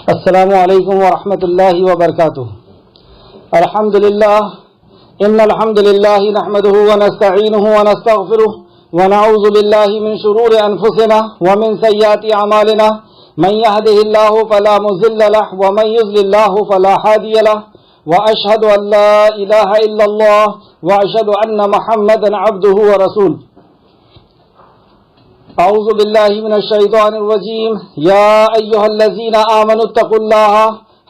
السلام علیکم ورحمۃ اللہ وبرکاتہ۔ الحمد للہ ان الحمد للہ نحمده ونستعینه ونستغفره ونعوذ باللہ من شرور انفسنا ومن سیئات اعمالنا من يهده الله فلا مضل له ومن يضلل الله فلا هادي له واشهد ان لا اله الا الله واشهد ان محمدا عبده ورسوله۔ اعوذ باللہ من الشیطان الرجیم۔ یا ایہا الذین آمنوا اتقوا اللہ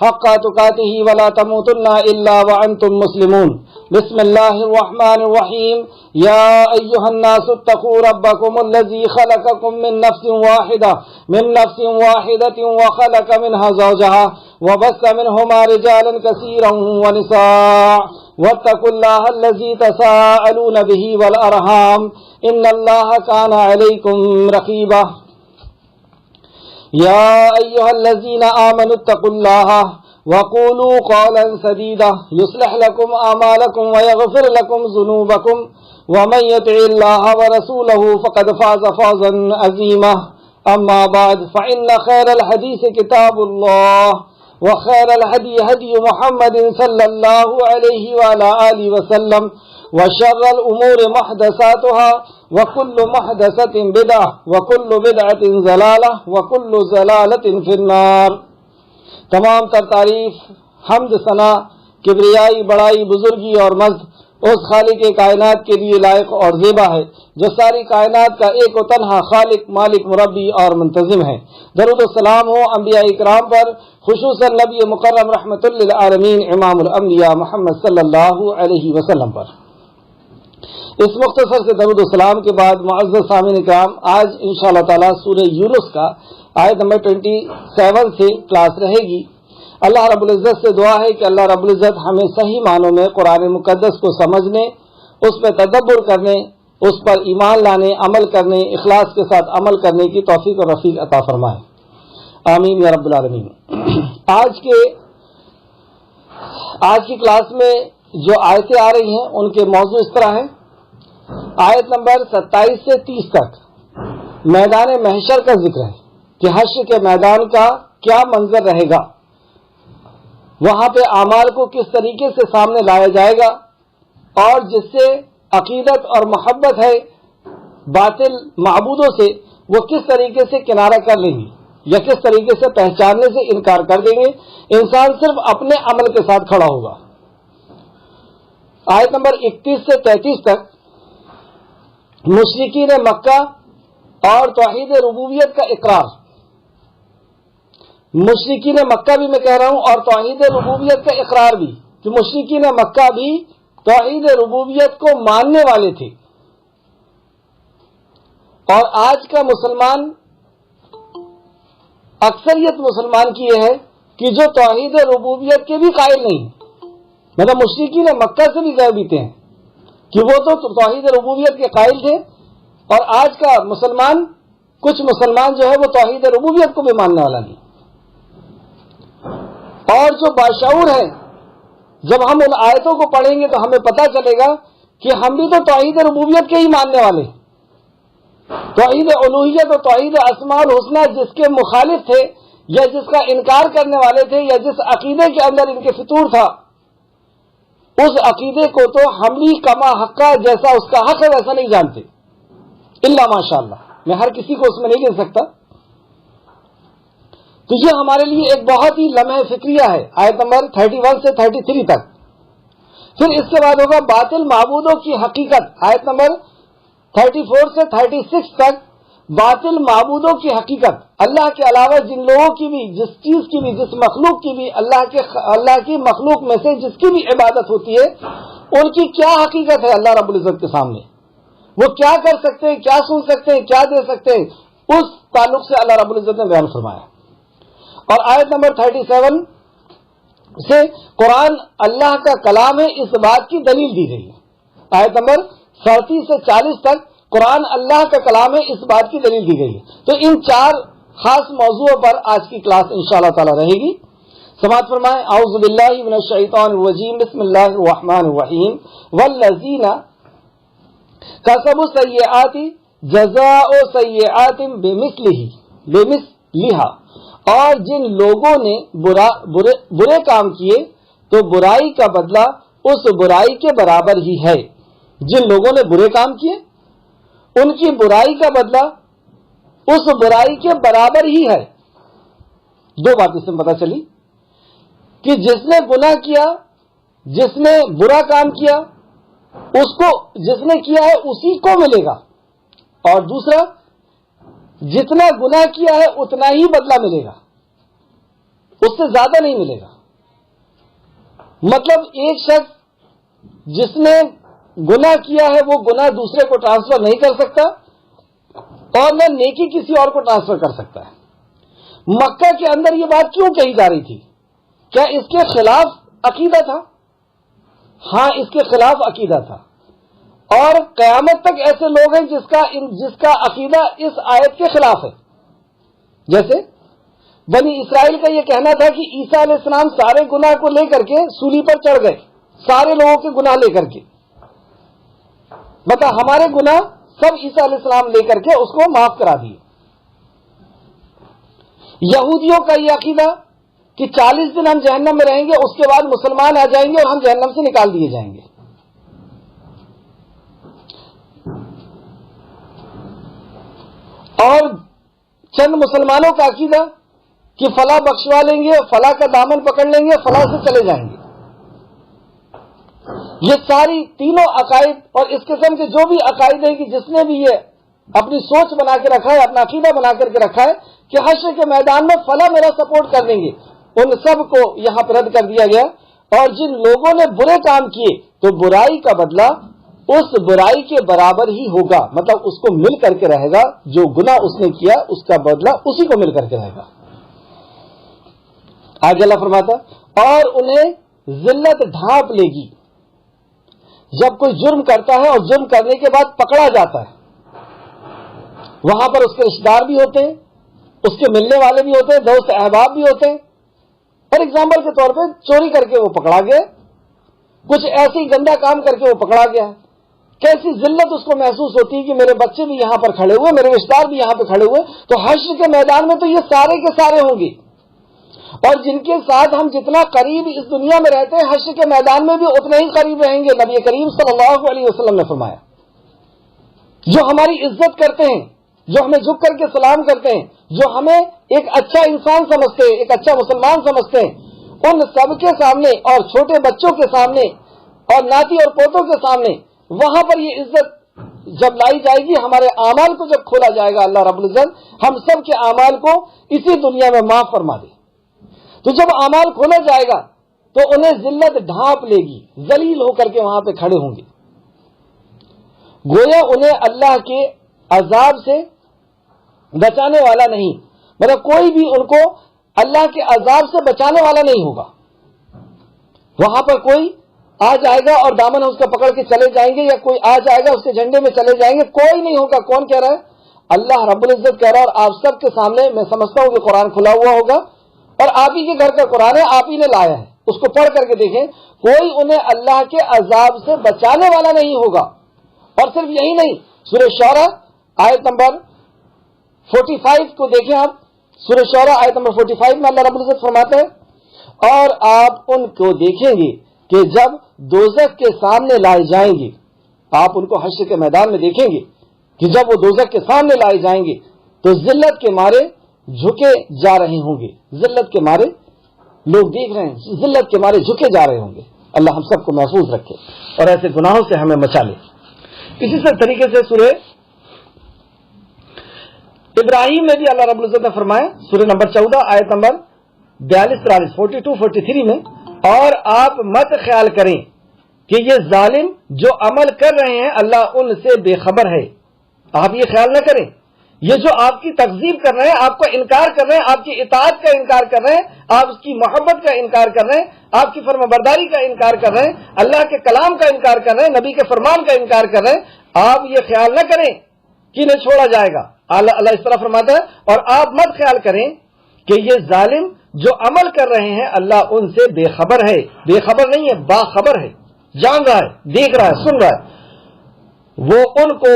حق تقاتہ ولا تموتن الا وانتم مسلمون۔ بسم اللہ الرحمن الرحیم۔ یا ایہا الناس اتقوا ربکم الذی خلقکم من نفس واحدۃ وخلق منها زوجها وبث منهما رجالا كثيرا ونساء واتقوا الله الذي تساءلون به والأرحام إن الله كان عليكم رقيبا۔ يا أيها الذين آمنوا اتقوا الله وقولوا قولا سديدا يصلح لكم أعمالكم ويغفر لكم ذنوبكم ومن يطع الله ورسوله فقد فاز فوزا عظيما۔ أما بعد فإن خير الحديث كتاب الله وخير الهدي هدي محمد صلى الله عليه وعلى آله وسلم وشر الأمور محدثاتها وكل محدثة بدعة وكل بدعة ضلالة وكل ضلالة في النار۔ تمام تر تعریف، حمد، ثنا، کبریائی، بڑائی، بزرگی اور مجد اس خالق کائنات کے لیے لائق اور زیبا ہے جو ساری کائنات کا ایک و تنہا خالق، مالک، مربی اور منتظم ہے۔ درود و سلام ہو انبیاء اکرام پر، خصوصاً نبی مکرم رحمت للعالمین امام الانبیاء محمد صلی اللہ علیہ وسلم پر۔ اس مختصر سے درود و سلام کے بعد معزز سامعین اکرام، آج انشاءاللہ تعالی سورہ یونس کا آیت نمبر 27 سے کلاس رہے گی۔ اللہ رب العزت سے دعا ہے کہ اللہ رب العزت ہمیں صحیح معنوں میں قرآن مقدس کو سمجھنے، اس پہ تدبر کرنے، اس پر ایمان لانے، عمل کرنے، اخلاص کے ساتھ عمل کرنے کی توفیق اور رفیق عطا فرمائے، آمین یا رب العالمین۔ آج کی کلاس میں جو آیتیں آ رہی ہیں ان کے موضوع اس طرح ہیں۔ آیت نمبر 27 سے 30 تک میدان محشر کا ذکر ہے کہ حشر کے میدان کا کیا منظر رہے گا، وہاں پہ اعمال کو کس طریقے سے سامنے لایا جائے گا، اور جس سے عقیدت اور محبت ہے باطل معبودوں سے وہ کس طریقے سے کنارہ کر لیں گی یا کس طریقے سے پہچاننے سے انکار کر دیں گے۔ انسان صرف اپنے عمل کے ساتھ کھڑا ہوگا۔ آیت نمبر 31 سے 33 تک مشرکین مکہ اور توحید ربوبیت کا اقرار۔ مشرکین مکہ بھی میں کہہ رہا ہوں اور توحید ربوبیت کا اقرار بھی، کہ مشرکین مکہ بھی توحید ربوبیت کو ماننے والے تھے، اور آج کا مسلمان، اکثریت مسلمان کی یہ ہے کہ جو توحید ربوبیت کے بھی قائل نہیں، مطلب مشرکین مکہ سے بھی غیر بیتے ہیں کہ وہ تو توحید ربوبیت کے قائل تھے، اور آج کا مسلمان، کچھ مسلمان جو ہے وہ توحید ربوبیت کو بھی ماننے والا نہیں۔ اور جو باشعور ہیں، جب ہم ان آیتوں کو پڑھیں گے تو ہمیں پتہ چلے گا کہ ہم بھی تو توحید ربوبیت کے ہی ماننے والے، توحید الوہیت اور توحید اسماء الحسنہ جس کے مخالف تھے یا جس کا انکار کرنے والے تھے یا جس عقیدے کے اندر ان کے فطور تھا، اس عقیدے کو تو ہم بھی کما حقہ جیسا اس کا حق ہے ویسا نہیں جانتے، الا ماشاءاللہ۔ میں ہر کسی کو اس میں نہیں گن سکتا۔ تو یہ ہمارے لیے ایک بہت ہی لمحہ فکریہ ہے، آیت نمبر 31 سے 33 تک۔ پھر اس کے بعد ہوگا باطل معبودوں کی حقیقت، آیت نمبر 34 سے 36 تک باطل معبودوں کی حقیقت، اللہ کے علاوہ جن لوگوں کی بھی، جس چیز کی بھی، جس مخلوق کی بھی، اللہ کی مخلوق میں سے جس کی بھی عبادت ہوتی ہے، ان کی کیا حقیقت ہے اللہ رب العزت کے سامنے، وہ کیا کر سکتے ہیں، کیا سن سکتے ہیں، کیا دے سکتے ہیں، اس تعلق سے اللہ رب العزت نے بیان فرمایا۔ اور آیت نمبر 37 سے قرآن اللہ کا کلام ہے، اس بات کی دلیل دی گئی ہے۔ آیت نمبر 37 سے 40 تک قرآن اللہ کا کلام ہے، اس بات کی دلیل دی گئی ہے۔ تو ان 4 خاص موضوعوں پر آج کی کلاس انشاءاللہ تعالی رہے گی۔ سماعت فرمائیں، اعوذ باللہ من الشیطان الرجیم، بسم اللہ الرحمن الرحیم۔ والذین کسبوا السیئات جزاء سیئات بمثلہا، اور جن لوگوں نے برے کام کیے تو برائی کا بدلہ اس برائی کے برابر ہی ہے. جن لوگوں نے برے کام کیے ان کی برائی کا بدلہ اس برائی کے برابر ہی ہے. دو باتیں سے پتہ چلی کہ جس نے گناہ کیا، جس نے برا کام کیا، اس کو جس نے کیا ہے اسی کو ملے گا، اور دوسرا جتنا گناہ کیا ہے اتنا ہی بدلہ ملے گا، اس سے زیادہ نہیں ملے گا. مطلب ایک شخص جس نے گناہ کیا ہے وہ گناہ دوسرے کو ٹرانسفر نہیں کر سکتا اور نہ نیکی کسی اور کو ٹرانسفر کر سکتا ہے. مکہ کے اندر یہ بات کیوں کہی جا رہی تھی؟ کیا اس کے خلاف عقیدہ تھا؟ ہاں، اس کے خلاف عقیدہ تھا، اور قیامت تک ایسے لوگ ہیں جس کا عقیدہ اس آیت کے خلاف ہے. جیسے بنی اسرائیل کا یہ کہنا تھا کہ عیسیٰ علیہ السلام سارے گناہ کو لے کر کے سولی پر چڑھ گئے، سارے لوگوں کے گناہ لے کر کے. بتا، ہمارے گناہ سب عیسیٰ علیہ السلام لے کر کے اس کو معاف کرا دیے. یہودیوں کا یہ عقیدہ کہ 40 دن ہم جہنم میں رہیں گے، اس کے بعد مسلمان آ جائیں گے اور ہم جہنم سے نکال دیے جائیں گے. اور چند مسلمانوں کا عقیدہ کہ فلاں بخشوا لیں گے، فلاں کا دامن پکڑ لیں گے، فلاں سے چلے جائیں گے. یہ ساری تینوں عقائد اور اس قسم کے جو بھی عقائد ہیں کہ جس نے بھی یہ اپنی سوچ بنا کے رکھا ہے، اپنا عقیدہ بنا کر کے رکھا ہے کہ حشر کے میدان میں فلاں میرا سپورٹ کر دیں گے، ان سب کو یہاں پر رد کر دیا گیا. اور جن لوگوں نے برے کام کیے تو برائی کا بدلہ اس برائی کے برابر ہی ہوگا، مطلب اس کو مل کر کے رہے گا. جو گناہ اس نے کیا اس کا بدلہ اسی کو مل کر کے رہے گا. آگے اللہ فرماتا اور انہیں ذلت ڈھانپ لے گی. جب کوئی جرم کرتا ہے اور جرم کرنے کے بعد پکڑا جاتا ہے، وہاں پر اس کے رشتہ دار بھی ہوتے ہیں، اس کے ملنے والے بھی ہوتے ہیں، دوست احباب بھی ہوتے ہیں. فار ایگزامپل کے طور پہ چوری کر کے وہ پکڑا گیا، کچھ ایسی گندا کام کر کے وہ پکڑا گیا، کیسی ذلت اس کو محسوس ہوتی ہے کہ میرے بچے بھی یہاں پر کھڑے ہوئے، میرے رشتہ دار بھی یہاں پہ کھڑے ہوئے. تو حشر کے میدان میں تو یہ سارے کے سارے ہوں گے، اور جن کے ساتھ ہم جتنا قریب اس دنیا میں رہتے ہیں حشر کے میدان میں بھی اتنا ہی قریب رہیں گے. نبی کریم صلی اللہ علیہ وسلم نے فرمایا جو ہماری عزت کرتے ہیں، جو ہمیں جھک کر کے سلام کرتے ہیں، جو ہمیں ایک اچھا انسان سمجھتے ہیں، ایک اچھا مسلمان سمجھتے ہیں، ان سب کے سامنے اور چھوٹے بچوں کے سامنے اور ناتی اور پوتوں کے سامنے وہاں پر یہ عزت جب لائی جائے گی. ہمارے اعمال کو جب کھولا جائے گا، اللہ رب العزت ہم سب کے اعمال کو اسی دنیا میں معاف فرما دے. تو جب اعمال کھولا جائے گا تو انہیں ذلت ڈھانپ لے گی، ذلیل ہو کر کے وہاں پہ کھڑے ہوں گے. گویا انہیں اللہ کے عذاب سے بچانے والا نہیں، مطلب کوئی بھی ان کو اللہ کے عذاب سے بچانے والا نہیں ہوگا. وہاں پر کوئی آ جائے گا اور دامن اس کا پکڑ کے چلے جائیں گے، یا کوئی آ جائے گا اس کے جھنڈے میں چلے جائیں گے، کوئی نہیں ہوگا. کون کہہ رہا ہے؟ اللہ رب العزت کہہ رہا ہے. اور آپ سب کے سامنے میں سمجھتا ہوں کہ قرآن کھلا ہوا ہوگا اور آپ ہی کے گھر کا قرآن ہے، آپ ہی نے لایا ہے، اس کو پڑھ کر کے دیکھیں. کوئی انہیں اللہ کے عذاب سے بچانے والا نہیں ہوگا. اور صرف یہی نہیں، سورہ شعراء آیت نمبر 45 کو دیکھیں آپ. سورہ شعراء آیت نمبر 45 میں اللہ رب العزت فرماتے ہیں اور آپ ان کو دیکھیں گے کہ جب دوزخ کے سامنے لائے جائیں گے. آپ ان کو حشر کے میدان میں دیکھیں گے کہ جب وہ دوزخ کے سامنے لائے جائیں گے تو ذلت کے مارے جھکے جا رہے ہوں گے. ذلت کے مارے لوگ دیکھ رہے ہیں، ذلت کے مارے جھکے جا رہے ہوں گے. اللہ ہم سب کو محفوظ رکھے اور ایسے گناہوں سے ہمیں بچا لے. اسی طریقے سے سورہ ابراہیم میں بھی اللہ رب العزت نے فرمایا، سورہ نمبر 14 آیت نمبر 42-43 42-43 میں، اور آپ مت خیال کریں کہ یہ ظالم جو عمل کر رہے ہیں اللہ ان سے بے خبر ہے. آپ یہ خیال نہ کریں، یہ جو آپ کی تکذیب کر رہے ہیں، آپ کا انکار کر رہے ہیں، آپ کی اطاعت کا انکار کر رہے ہیں، آپ کی محبت کا انکار کر رہے ہیں، آپ کی فرمانبرداری کا انکار کر رہے ہیں، اللہ کے کلام کا انکار کر رہے ہیں، نبی کے فرمان کا انکار کر رہے ہیں، آپ یہ خیال نہ کریں کہ انہیں چھوڑا جائے گا. اللہ اس طرح فرماتا ہے اور آپ مت خیال کریں کہ یہ ظالم جو عمل کر رہے ہیں اللہ ان سے بے خبر ہے. بے خبر نہیں ہے، باخبر ہے، جان رہا ہے، دیکھ رہا ہے، سن رہا ہے. وہ ان کو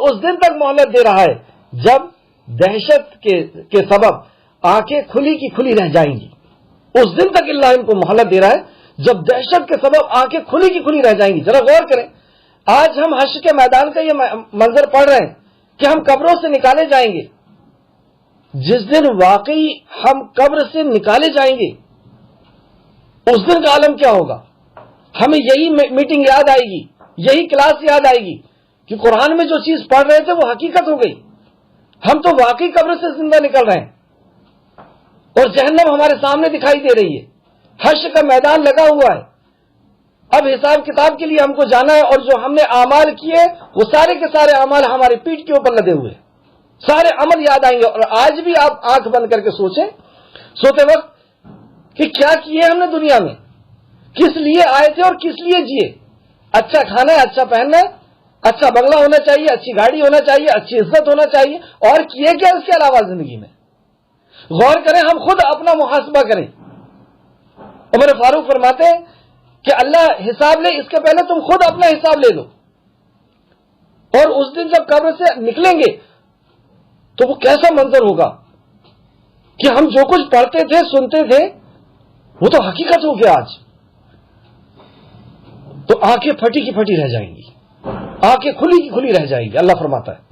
اس دن تک مہلت دے رہا ہے جب دہشت کے سبب آنکھیں کھلی کی کھلی رہ جائیں گی. اس دن تک اللہ ان کو مہلت دے رہا ہے جب دہشت کے سبب آنکھیں کھلی کی کھلی رہ جائیں گی. ذرا غور کریں, آج ہم حشر کے میدان کا یہ منظر پڑھ رہے ہیں کہ ہم قبروں سے نکالے جائیں گے. جس دن واقعی ہم قبر سے نکالے جائیں گے اس دن کا عالم کیا ہوگا. ہمیں یہی میٹنگ یاد آئے گی, یہی کلاس یاد آئے گی کہ قرآن میں جو چیز پڑھ رہے تھے وہ حقیقت ہو گئی. ہم تو واقعی قبر سے زندہ نکل رہے ہیں اور جہنم ہمارے سامنے دکھائی دے رہی ہے. حشر کا میدان لگا ہوا ہے. اب حساب کتاب کے لیے ہم کو جانا ہے اور جو ہم نے اعمال کیے وہ سارے کے سارے اعمال ہماری پیٹھ کے اوپر لدے ہوئے, سارے عمل یاد آئیں گے. اور آج بھی آپ آنکھ بند کر کے سوچیں سوتے وقت کہ کیا کیے ہم نے دنیا میں, کس لیے آئے تھے اور کس لیے جیے. اچھا کھانا ہے, اچھا پہننا ہے, اچھا بنگلہ ہونا چاہیے, اچھی گاڑی ہونا چاہیے, اچھی عزت ہونا چاہیے, اور کیے کیا اس کے علاوہ زندگی میں. غور کریں, ہم خود اپنا محاسبہ کریں. عمر فاروق فرماتے ہیں کہ اللہ حساب لے اس کے پہلے تم خود اپنا حساب لے لو. اور اس دن جب قبر سے نکلیں گے تو وہ کیسا منظر ہوگا کہ ہم جو کچھ پڑھتے تھے سنتے تھے وہ تو حقیقت ہو گیا آج. تو آنکھیں پھٹی کی پھٹی رہ جائیں گی, آنکھیں کھلی کی کھلی رہ جائیں گی. اللہ فرماتا ہے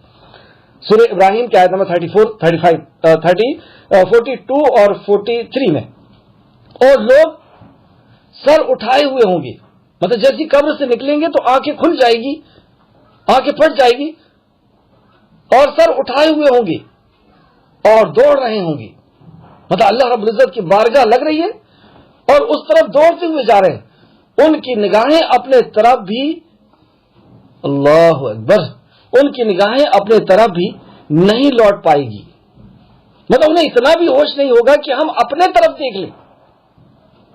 سورہ ابراہیم کی آیت نمبر 34, 35, 42 اور 43 میں, اور لوگ سر اٹھائے ہوئے ہوں گے. مطلب جیسی قبر سے نکلیں گے تو آنکھیں کھل جائے گی, آنکھیں پھٹ جائے گی, اور سر اٹھائے ہوئے ہوں گے اور دوڑ رہے ہوں گے. مطلب اللہ رب العزت کی بارگاہ لگ رہی ہے اور اس طرف دوڑتے ہوئے جا رہے ہیں. ان کی نگاہیں اپنے طرف بھی, اللہ اکبر, ان کی نگاہیں اپنے طرف بھی نہیں لوٹ پائے گی. مطلب انہیں اتنا بھی ہوش نہیں ہوگا کہ ہم اپنے طرف دیکھ لیں.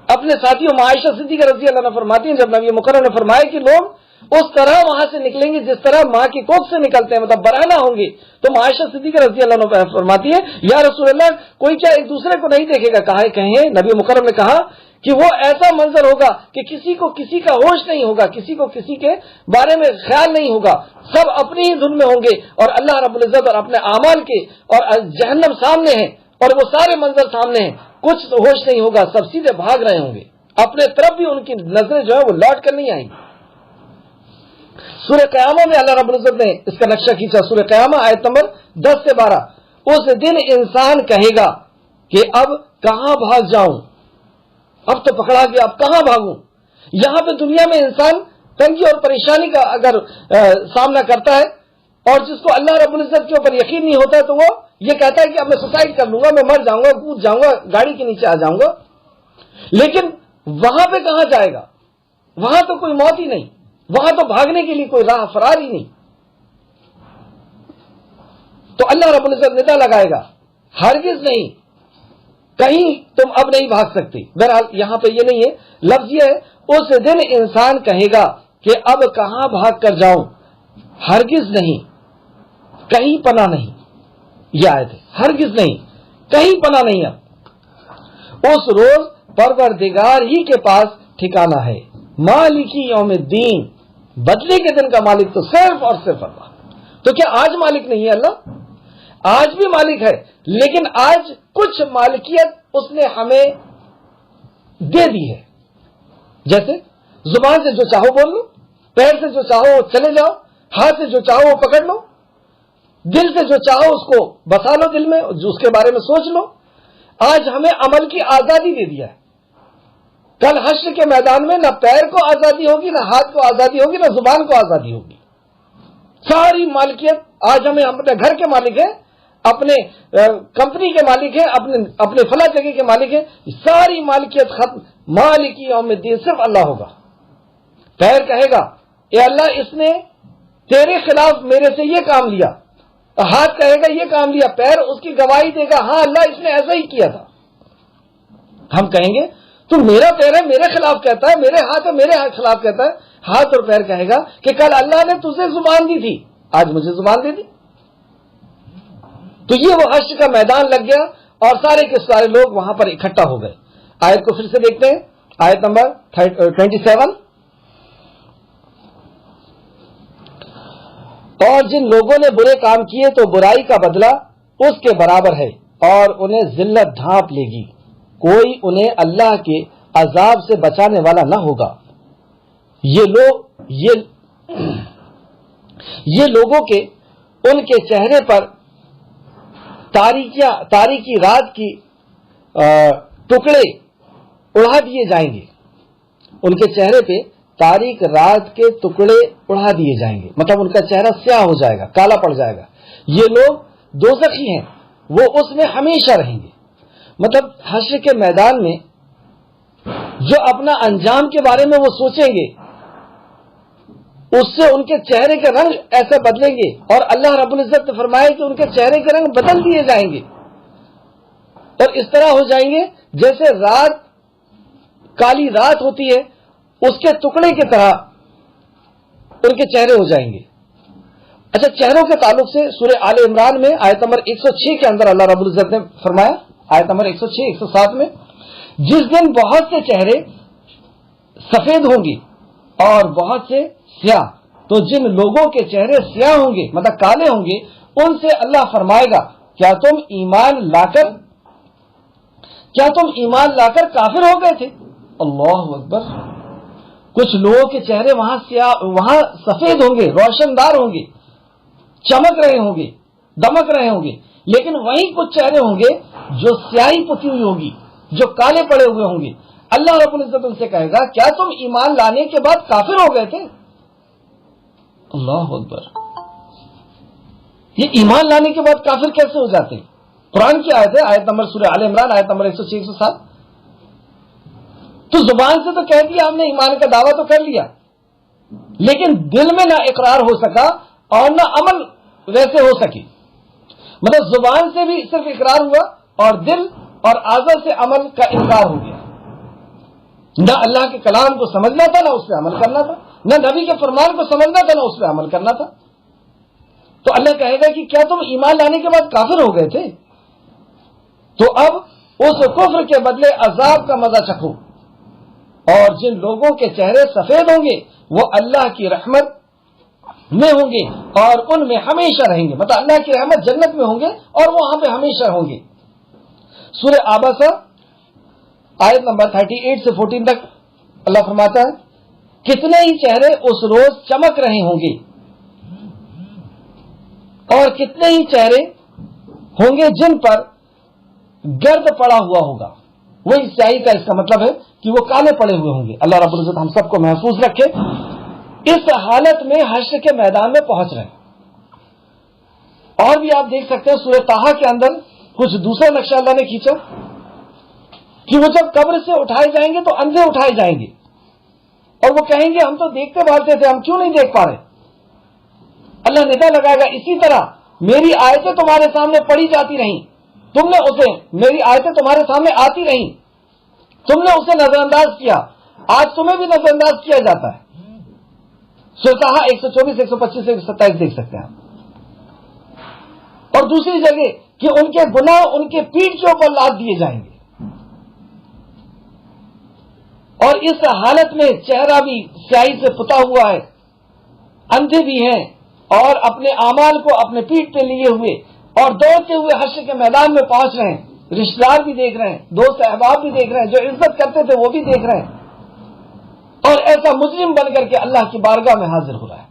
اپنے ساتھیوں عائشہ صدیقہ رضی اللہ عنہ فرماتی ہیں جب نبی مکرم نے فرمایا کہ لوگ اس طرح وہاں سے نکلیں گے جس طرح ماں کی کوکھ سے نکلتے ہیں, مطلب برہنہ ہوں گے, تو عائشہ صدیقہ رضی اللہ عنہ فرماتی ہے یا رسول اللہ کوئی کیا ایک دوسرے کو نہیں دیکھے گا. کہیں نبی مکرم نے کہا کہ وہ ایسا منظر ہوگا کہ کسی کو کسی کا ہوش نہیں ہوگا, کسی کو کسی کے بارے میں خیال نہیں ہوگا, سب اپنی ہی دھن میں ہوں گے اور اللہ رب العزت اور اپنے اعمال کے اور جہنم سامنے ہے اور وہ سارے منظر سامنے ہیں. کچھ تو ہوش نہیں ہوگا, سب سیدھے بھاگ رہے ہوں گے. اپنے طرف بھی ان کی نظریں جو ہے وہ لوٹ کر نہیں آئیں گی. سورہ قیامہ میں اللہ رب العزت نے اس کا نقشہ کھینچا. سورہ قیامہ آیت نمبر 10 سے 12. اس دن انسان کہے گا کہ اب کہاں بھاگ جاؤں, اب تو پکڑا گیا, اب کہاں بھاگوں. یہاں پہ دنیا میں انسان تنگی اور پریشانی کا اگر سامنا کرتا ہے اور جس کو اللہ رب العزت کے اوپر یقین نہیں ہوتا ہے تو وہ یہ کہتا ہے کہ اب میں سوسائڈ کر لوں گا, میں مر جاؤں گا, کود جاؤں گا, گاڑی کے نیچے آ جاؤں گا. لیکن وہاں پہ کہاں جائے گا, وہاں تو کوئی موت ہی نہیں, وہاں تو بھاگنے کے لیے کوئی راہ فرار ہی نہیں. تو اللہ رب العزت ندا لگائے گا ہرگز نہیں, کہیں تم اب نہیں بھاگ سکتے. بہرحال یہاں پہ یہ نہیں ہے, لفظ یہ ہے اس دن انسان کہے گا کہ اب کہاں بھاگ کر جاؤں, ہرگز نہیں, کہیں پناہ نہیں. یہ آیت ہے, ہرگز نہیں, کہیں پناہ نہیں. اب اس روز پروردگار ہی کے پاس ٹھکانہ ہے. مالکی یوم الدین, بدلے کے دن کا مالک تو صرف اور صرف اللہ. تو کیا آج مالک نہیں ہے اللہ؟ آج بھی مالک ہے, لیکن آج کچھ مالکیت اس نے ہمیں دے دی ہے. جیسے زبان سے جو چاہو بول لو, پیر سے جو چاہو چلے جاؤ, ہاتھ سے جو چاہو وہ پکڑ لو, دل سے جو چاہو اس کو بسا لو دل میں, جو اس کے بارے میں سوچ لو. آج ہمیں عمل کی آزادی دے دیا ہے. کل حشر کے میدان میں نہ پیر کو آزادی ہوگی, نہ ہاتھ کو آزادی ہوگی, نہ زبان کو آزادی ہوگی. ساری مالکیت آج ہمیں اپنے گھر کے مالک ہیں, اپنے کمپنی کے مالک ہیں, اپنے فلاں جگہ کے مالک ہیں. ساری مالکیت ختم. مالک یوم الدین صرف اللہ ہوگا. پیر کہے گا اے اللہ اس نے تیرے خلاف میرے سے یہ کام لیا, ہاتھ کہے گا یہ کام لیا, پیر اس کی گواہی دے گا ہاں اللہ اس نے ایسا ہی کیا تھا. ہم کہیں گے تو میرا پیر ہے میرے خلاف کہتا ہے, میرے ہاتھ ہے میرے خلاف کہتا ہے. ہاتھ اور پیر کہے گا کہ کل اللہ نے تجھے زبان دی تھی, آج مجھے زبان دے دی. تو یہ وہ حشر کا میدان لگ گیا اور سارے کے سارے لوگ وہاں پر اکٹھا ہو گئے. آیت کو پھر سے دیکھتے ہیں, آیت نمبر 27. اور جن لوگوں نے برے کام کیے تو برائی کا بدلہ اس کے برابر ہے اور انہیں ذلت ڈھانپ لے گی، کوئی انہیں اللہ کے عذاب سے بچانے والا نہ ہوگا۔ یہ لوگوں کے ان کے چہرے پر تاریکی رات کی ٹکڑے اڑا دیے جائیں گے، ان کے چہرے پہ تاریک رات کے ٹکڑے اڑا دیے جائیں گے، مطلب ان کا چہرہ سیاہ ہو جائے گا، کالا پڑ جائے گا۔ یہ لوگ دوزخی ہیں، وہ اس میں ہمیشہ رہیں گے۔ مطلب حشر کے میدان میں جو اپنا انجام کے بارے میں وہ سوچیں گے، اس سے ان کے چہرے کے رنگ ایسے بدلیں گے، اور اللہ رب العزت نے فرمایا کہ ان کے چہرے کے رنگ بدل دیے جائیں گے، اور اس طرح ہو جائیں گے جیسے رات، کالی رات ہوتی ہے اس کے ٹکڑے کی طرح ان کے چہرے ہو جائیں گے۔ اچھا، چہروں کے تعلق سے سورہ آل عمران میں آیت نمبر 106 کے اندر اللہ رب العزت نے فرمایا، آیت نمبر 106 107 میں، جس دن بہت سے چہرے سفید ہوں گے اور بہت سے سیاہ، تو جن لوگوں کے چہرے سیاہ ہوں گے مطلب کالے ہوں گے، ان سے اللہ فرمائے گا کیا تم ایمان لا کر کافر ہو گئے تھے؟ اللہ اکبر۔ کچھ لوگوں کے چہرے وہاں سفید ہوں گے، روشن دار ہوں گے، چمک رہے ہوں گے، دمک رہے ہوں گے، لیکن وہیں کچھ چہرے ہوں گے جو سیاہی پتی ہوئی ہوگی، جو کالے پڑے ہوئے ہوں گے۔ اللہ رب العزت ان سے کہے گا کیا تم ایمان لانے کے بعد کافر ہو گئے تھے؟ اللہ اکبر۔ یہ ایمان لانے کے بعد کافر کیسے ہو جاتے ہیں؟ قرآن کی آیت ہے، آیت نمبر سورہ آل عمران، آیت نمبر 106 107۔ تو زبان سے تو کہہ دیا ہم نے، ایمان کا دعویٰ تو کر لیا، لیکن دل میں نہ اقرار ہو سکا اور نہ عمل ویسے ہو سکی۔ مطلب زبان سے بھی صرف اقرار ہوا اور دل اور اعضاء سے عمل کا انکار ہو گیا۔ نہ اللہ کے کلام کو سمجھنا تھا، نہ اس پہ عمل کرنا تھا، نہ نبی کے فرمان کو سمجھنا تھا، نہ اس پہ عمل کرنا تھا۔ تو اللہ کہے گا کہ کیا تم ایمان لانے کے بعد کافر ہو گئے تھے؟ تو اب اس کفر کے بدلے عذاب کا مزہ چکھو، اور جن لوگوں کے چہرے سفید ہوں گے وہ اللہ کی رحمت میں ہوں گے اور ان میں ہمیشہ رہیں گے، مطلب اللہ کی رحمت جنت میں ہوں گے اور وہ وہاں پہ ہمیشہ ہوں گے۔ سورہ عبسہ آیت نمبر 38 سے 14 تک اللہ فرماتا ہے، کتنے ہی چہرے اس روز چمک رہے ہوں گے اور کتنے ہی چہرے ہوں گے جن پر گرد پڑا ہوا ہوگا۔ وہی سیاہی کا اس کا مطلب ہے کہ وہ کالے پڑے ہوئے ہوں گے۔ اللہ رب العزت ہم سب کو محفوظ رکھے۔ اس حالت میں حشر کے میدان میں پہنچ رہے ہیں۔ اور بھی آپ دیکھ سکتے ہیں سورہ طٰہٰ کے اندر کچھ دوسرا نقشہ اللہ نے کھینچا کہ وہ جب قبر سے اٹھائے جائیں گے تو اندھے اٹھائے جائیں گے، اور وہ کہیں گے ہم تو دیکھتے بھالتے تھے، ہم کیوں نہیں دیکھ پا رہے؟ اللہ ندا لگائے گا اسی طرح میری آیتیں تمہارے سامنے پڑھی جاتی رہیں، تم نے اسے، میری آیتیں تمہارے سامنے آتی رہیں، تم نے اسے نظر انداز کیا، آج تمہیں بھی نظر انداز کیا جاتا ہے۔ سورہ طٰہٰ 124 125 سے 127 دیکھ سکتے ہیں آپ۔ اور دوسری جگہ کہ ان کے گناہ ان کے پیٹھ کے اوپر لاد دیے جائیں گے، اور اس حالت میں چہرہ بھی سیاہی سے پتا ہوا ہے، اندھے بھی ہیں اور اپنے اعمال کو اپنے پیٹھ پہ لیے ہوئے اور دوڑتے ہوئے حشر کے میدان میں پہنچ رہے ہیں۔ رشتہ دار بھی دیکھ رہے ہیں، دوست احباب بھی دیکھ رہے ہیں، جو عزت کرتے تھے وہ بھی دیکھ رہے ہیں، اور ایسا مجرم بن کر کے اللہ کی بارگاہ میں حاضر ہو رہا ہے۔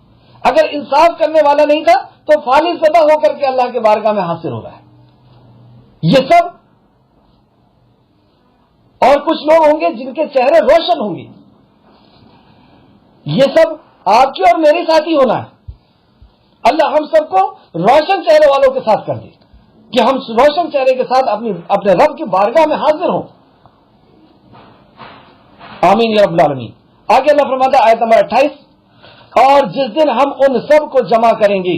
اگر انصاف کرنے والا نہیں تھا تو فالس زدہ ہو کر کے اللہ کے بارگاہ میں حاضر ہو رہا ہے۔ یہ سب، اور کچھ لوگ ہوں گے جن کے چہرے روشن ہوں گے۔ یہ سب آپ کے اور میرے ساتھ ہی ہونا ہے۔ اللہ ہم سب کو روشن چہرے والوں کے ساتھ کر دے کہ ہم روشن چہرے کے ساتھ اپنے رب کی بارگاہ میں حاضر ہوں۔ آمین یا رب العالمین۔ آگے اللہ فرماتا ہے آیت نمبر 28، اور جس دن ہم ان سب کو جمع کریں گے،